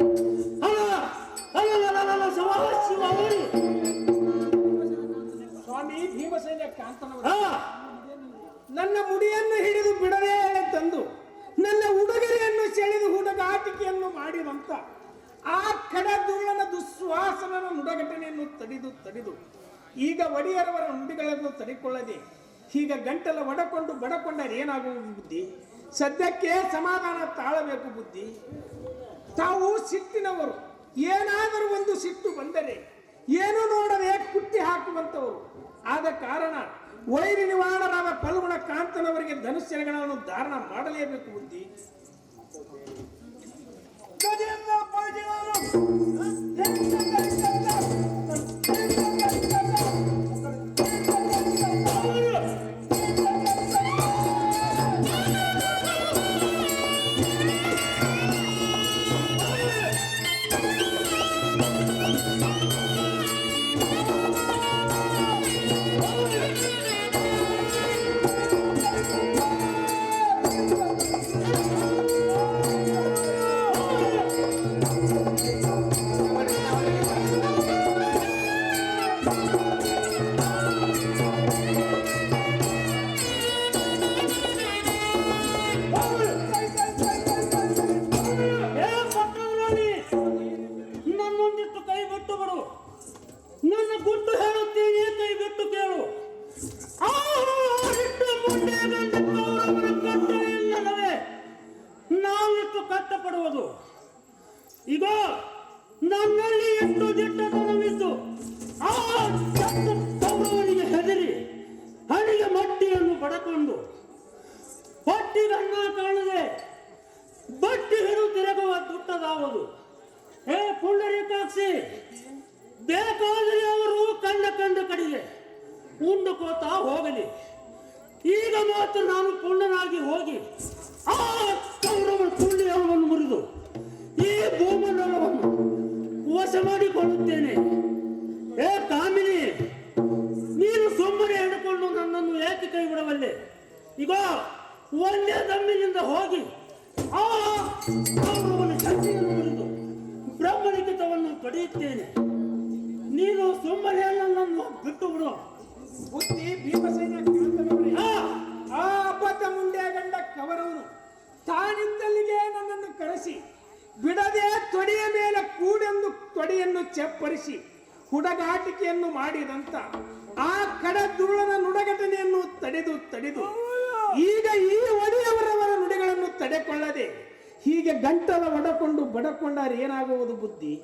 ಶಿವರಿ ಸ್ವಾಮಿ ಭೀಮಸೇನ ಕಾಂತನವರು ನನ್ನ ಮುಡಿಯನ್ನು ಹಿಡಿದು ಬಿಡದೆ ತಂದು ನನ್ನ ಉಡುಗೊರೆಯನ್ನು ಸೆಳೆದು ಹುಡುಗಾಟಿಕೆಯನ್ನು ಮಾಡಿದಂತ ಆ ಕಡದುಳ್ಳನ ದುಶ್ವಾಸನ ನುಡಗಟನೆಯನ್ನು ತಡೆದು ಈಗ ಒಡೆಯರವರ ನುಡಿಗಳನ್ನು ತಡೆಕೊಳ್ಳದೆ ಈಗ ಗಂಟಲ ಒಡಕೊಂಡು ಬಡಕೊಂಡರೆ ಏನಾಗುವುದು ಬುದ್ಧಿ? ಸದ್ಯಕ್ಕೆ ಸಮಾಧಾನ ತಾಳಬೇಕು ಬುದ್ಧಿ. ತಾವು ಸಿಟ್ಟಿನವರು, ಏನಾದರೂ ಒಂದು ಸಿಟ್ಟು ಬಂದರೆ ಏನು ನೋಡದೆ ಕುಟ್ಟಿ ಹಾಕುವಂತವರು. ಆದ ಕಾರಣ ವೈರಿ ನಿವಾರಣರಾದ ಫಲ್ಗುಣ ಕಾಂತನವರಿಗೆ ಧನುಷ್ಯಗಳನ್ನು ಧಾರಣ ಮಾಡಲೇಬೇಕು ಬುದ್ಧಿ. ನನ್ನೊಂದಿಟ್ಟು ಕೈ ಬಿಟ್ಟು ಬಿಡು. ನನ್ನ ಗುಟ್ಟು ಹೇಳುತ್ತೀನಿ, ಕೈ ಬಿಟ್ಟು ಕೇಳು. ಕಟ್ಟಳೆಯಿಲ್ಲವೇ ನಾವಿಷ್ಟು ಕಷ್ಟಪಡುವುದು? ಈಗ ನನ್ನಲ್ಲಿ ಎಷ್ಟು ದಿಟ್ಟತನವಿದ್ದು ಆ ಕೌರವನಿಗೆ ಹೆದರಿ ಹಣಿಗೆ ಮಟ್ಟಿಯನ್ನು ಪಡಕೊಂಡು ಪಟ್ಟಿಗನ್ನ ಕಾಣದೆ ಬಟ್ಟಿ ಹಿಡು ತಿರುಗುವ ದುಟ್ಟದಾವುದು. ಹೇ ಪುಂಡರೀಕಾಕ್ಷಿ, ಬೇಕಾದರೆ ಅವರು ಕಂಡ ಕಡೆಗೆ ಉಂಡುಕೋತಾ ಹೋಗಲಿ. ಈಗ ಮಾತ್ರ ನಾನು ಪುಂಡನಾಗಿ ಹೋಗಿ ಆ ಕೌರವನ ಪುಣ್ಯವನ್ನು ಮುರಿದು ಈ ಭೂಮಂಡಲವನ್ನು ವಶ ಮಾಡಿಕೊಳ್ಳುತ್ತೇನೆ. ಹೇ ಕಾಮಿನಿ, ನೀನು ಸುಮ್ಮನೆ ಹಿಡ್ಕೊಂಡು ನನ್ನನ್ನು ಏಕೆ ಕೈ ಬಿಡಬಲ್ಲೆ? ಈಗ ಒಂದೇ ದಮ್ಮಿನಿಂದ ಹೋಗಿ ಆ ಕೌರವನ ಶಕ್ತಿಯನ್ನು ಮುರಿದು ಬ್ರಹ್ಮಲಿಖಿತವನ್ನು ಕಡಿಯುತ್ತೇನೆ. ನೀನು ಸುಮ್ಮನೆ ನನ್ನನ್ನು ಬಿಟ್ಟು ಬಿಡು. ಬುದ್ಧಿ ಭೀಮಸೇನ ಕಾಂತನವರೇ, ಆ ಅಬದ್ಧ ಮುಂಡೆ ಗಂಡ ಕವರವನು ತಾನಿದ್ದಲ್ಲಿಗೆ ನನ್ನನ್ನು ಕರೆಸಿ ಬಿಡದೆ ತೊಡೆಯ ಮೇಲೆ ಕೂಡೆಂದು ತೊಡೆಯನ್ನು ಚಪ್ಪರಿಸಿ ಹುಡುಗಾಟಿಕೆಯನ್ನು ಮಾಡಿದಂತ ಆ ಕಡದುಳ್ಳನ ನುಡಗಟನೆಯನ್ನು ತಡೆದು ಈಗ ಈ ಒಡೆಯವರವರ ನುಡಿಗಳನ್ನು ತಡೆಕೊಳ್ಳದೆ ಹೀಗೆ ಗಂಟಲ ಒಡಕೊಂಡು ಬಡಕೊಂಡರೆ ಏನಾಗುವುದು ಬುದ್ಧಿ?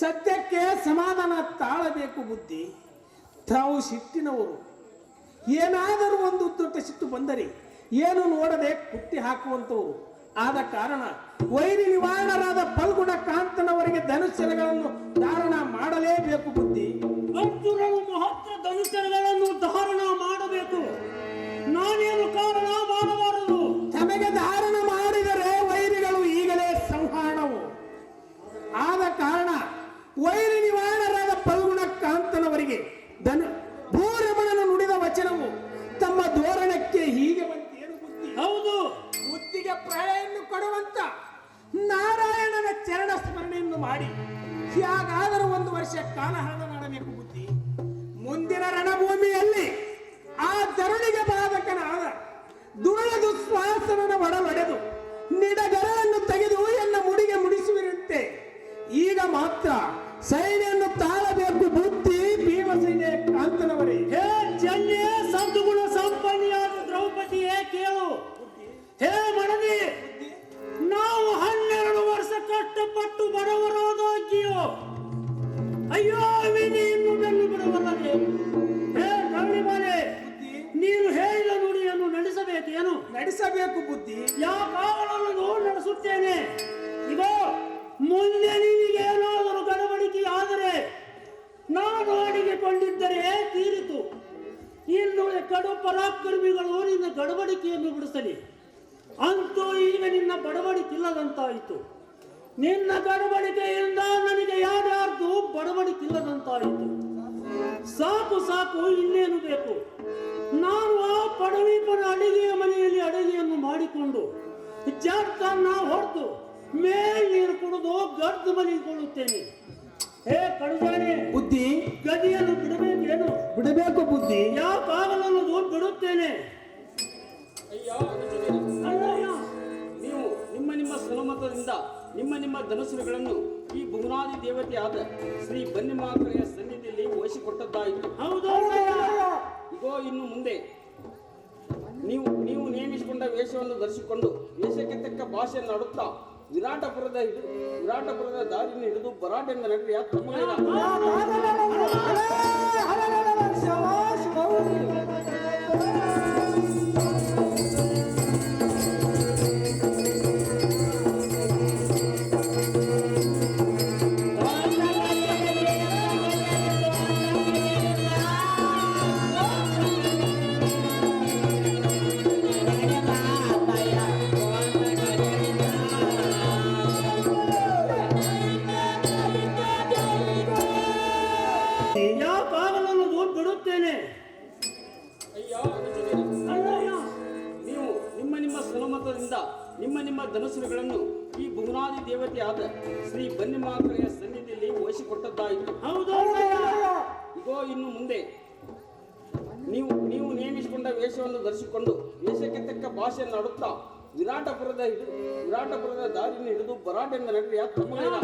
ಸದ್ಯಕ್ಕೆ ಸಮಾಧಾನ ತಾಳಬೇಕು ಬುದ್ಧಿ. ತಾವು ಸಿಟ್ಟಿನವರು, ಏನಾದರೂ ಒಂದು ದೊಡ್ಡ ಸಿಟ್ಟು ಬಂದರೆ ಏನು ನೋಡದೆ ಕುಟ್ಟಿ ಹಾಕುವಂತವರು. ಆದ ಕಾರಣ ವೈರಿ ನಿವಾರಣರಾದ ಫಲ್ಗುಣ ಕಾಂತನವರಿಗೆ ಧನುಷ್ಯಗಳನ್ನು ಧಾರಣ ಮಾಡಲೇಬೇಕು ಬುದ್ಧಿ. ಅರ್ಜುನನು ಮಹತ್ವ ಧನುಷ್ಯಗಳನ್ನು ಧಾರಣ ಮಾಡಬೇಕು. ನಾನೇನು ಕಾರಣ ಮಾಡಬಾರದು? ತಮಗೆ ಧಾರಣ ಮಾಡಿದರೆ ವೈರಿಗಳು ಈಗಲೇ ಸಂಹಾರವು. ಆದ ಕಾರಣ ವೈರಿ ನಿವಾರಣರಾದ ಫಲ್ಗುಣ ಕಾಂತನವರಿಗೆ ಭೂರಮಣನು ನುಡಿದ ವಚನವು ತಮ್ಮ ಧೋರಣಕ್ಕೆ ಹೀಗೆ ಬಂತೇನು ಬುದ್ಧಿ? ಹೌದು, ಬುದ್ಧಿಗೆ ಪ್ರಳಯನ್ನು ಕೊಡುವಂತ ನಾರಾಯಣನ ಚರಣ ಸ್ಮರಣೆಯನ್ನು ಮಾಡಿ ಹೇಗಾದರೂ 1 ವರ್ಷ ಕಾಲಹರಣ ಮಾಡಬೇಕು ಬುದ್ಧಿ. ಮುಂದಿನ ರಣಭೂಮಿಯಲ್ಲಿ ಆ ತರುಣಿಗೆ ಬಾಧಕನಾದ ದುರಳ ದುಶ್ವಾಸನ ಒಡಲೊಡೆದು ನಿಡಗರನ್ನು ತೆಗೆದು ಎನ್ನ ಮುಡಿಗೆ ಮುಡಿಸುವಿರಂತೆ. ಈಗ ಮಾತ್ರ ಸೈನ್ಯನ್ನು ತಾಳಬೇಕು ಬುದ್ಧಿ ಭೀಮಸೇನೆ ಕಾಂತನವರೇ. ಹೇ ಜನ್ಯ ಸದ್ಗುಣ ಸಂಪನ್ನಿಯಾದ ದ್ರೌಪದಿಯೇ ಕೇಳು. ಹೇ ಮಡದಿ, ನಾವು 12 ವರ್ಷ ಕಷ್ಟಪಟ್ಟು ಬಡವರಾದಾಗಿಯೋ ಅಯ್ಯೋ ವಿನಿ ಇನ್ನು ಬೆನ್ನು ಬಿಡುವಲ್ಲದೆ. ಹೇ ಕಳ್ಳಿಮಾಲೆ, ನೀನು ಹೇಳಿದ ನುಡಿಯನ್ನು ನಡೆಸಬೇಕೇನು? ನಡೆಸಬೇಕು ಬುದ್ಧಿ. ಯಾಕಾಗಲೂ ನಡೆಸುತ್ತೇನೆ. ಈಗ ಮುಂದೆ ನಿನಗೆ ಏನಾದರೂ ಗಡಬಡಿಕೆ ಆದರೆ ನಾನು ಅಡಿಗೆಕೊಂಡಿದ್ದರೆ ತೀರಿತು. ಇನ್ನು ಕಡು ಪರಾಕ್ರಮಿಗಳು ನಿನ್ನ ಗಡಬಡಿಕೆಯನ್ನು ಬಿಡಿಸಲಿ. ಅಂತೂ ಈಗ ನಿನ್ನ ಬಡವಡಿಕಿಲ್ಲದಂತಾಯಿತು. ನಿನ್ನ ಗಡಬಡಿಕೆಯಿಂದ ನನಗೆ ಯಾರ್ಯಾರ್ದು ಬಡವಡಿಕಿಲ್ಲದಂತಾಯಿತು. ಸಾಕು, ಇನ್ನೇನು ಬೇಕು? ನಾನು ಆ ಪಡವೀಪನ ಅಡಿಗೆಯ ಮನೆಯಲ್ಲಿ ಅಡಿಗೆಯನ್ನು ಹಿಡಿದುಕೊಂಡು ಜಾಡ್ತನ್ನ ಹೊರತು ಮೇಲ್ ನೀರು ಕುಡಿದು ಗರ್ದು ಮಲಿಕೊಳ್ಳುತ್ತೇನೆ. ಹೇ ಕಡುಜಾಣೆ, ಬುದ್ಧಿ ಗದಿಯನ್ನು ಬಿಡಬೇಕೇನು? ಬಿಡಬೇಕು ಬುದ್ಧಿ. ಯಾಕಾಗಲನ್ನದು ಬಿಡುತ್ತೇನೆ. ಅಯ್ಯ ಅನುಜನೇ, ಅಲ್ಲಯ್ಯ, ನೀವು ನಿಮ್ಮ ಸನುಮತದಿಂದ ನಿಮ್ಮ ಧನುಸುಗಳನ್ನು ಈ ಭುವನಾದಿ ದೇವತೆಯಾದ ಶ್ರೀ ಬನ್ನಿಮಾಕಳೆಯ ಸನ್ನಿಧಿಯಲ್ಲಿ ವಹಿಸಿಕೊಟ್ಟದ್ದಾಯಿತು. ಹೌದು. ಇಗೋ ಇನ್ನು ಮುಂದೆ ನೀವು ನೇಮಿಸಿಕೊಂಡ ವೇಷವನ್ನು ಧರಿಸಿಕೊಂಡು ವೇಷಕ್ಕೆ ತಕ್ಕ ಭಾಷೆಯನ್ನು ಆಡುತ್ತಾ ವಿರಾಟಪುರದ ದಾರಿಯನ್ನು ಹಿಡಿದು ಬರಾಟೆಂದ ನಡೆಯ ತಮ್ಮಗಳ ಯಾಕಾಗಲನ್ನದು ಬಿಡುತ್ತೇನೆ. ಅಯ್ಯ ಅನುಜನೇ, ಅಲ್ಲಯ್ಯ, ನೀವು ನಿಮ್ಮ ಸನುಮತದಿಂದ ನಿಮ್ಮ ಧನುಸುಗಳನ್ನು ಈ ಭುವನಾದಿ ದೇವತೆಯಾದ ಶ್ರೀ ಬನ್ನಿಮಾಕಳೆಯ ಸನ್ನಿಧಿಯಲ್ಲಿ ವಹಿಸಿಕೊಟ್ಟದ್ದಾಯಿತು. ಹೌದು. ಇಗೋ ಇನ್ನು ಮುಂದೆ ನೀವು ನೇಮಿಸಿಕೊಂಡ ವೇಷವನ್ನು ಧರಿಸಿಕೊಂಡು ವೇಷಕ್ಕೆ ತಕ್ಕ ಭಾಷೆಯನ್ನು ಆಡುತ್ತಾ ವಿರಾಟಪುರದ ದಾರಿಯನ್ನು ಹಿಡಿದು ಬರಾಟೆಂದ ನಡೆಯ ತಮ್ಮಗಳ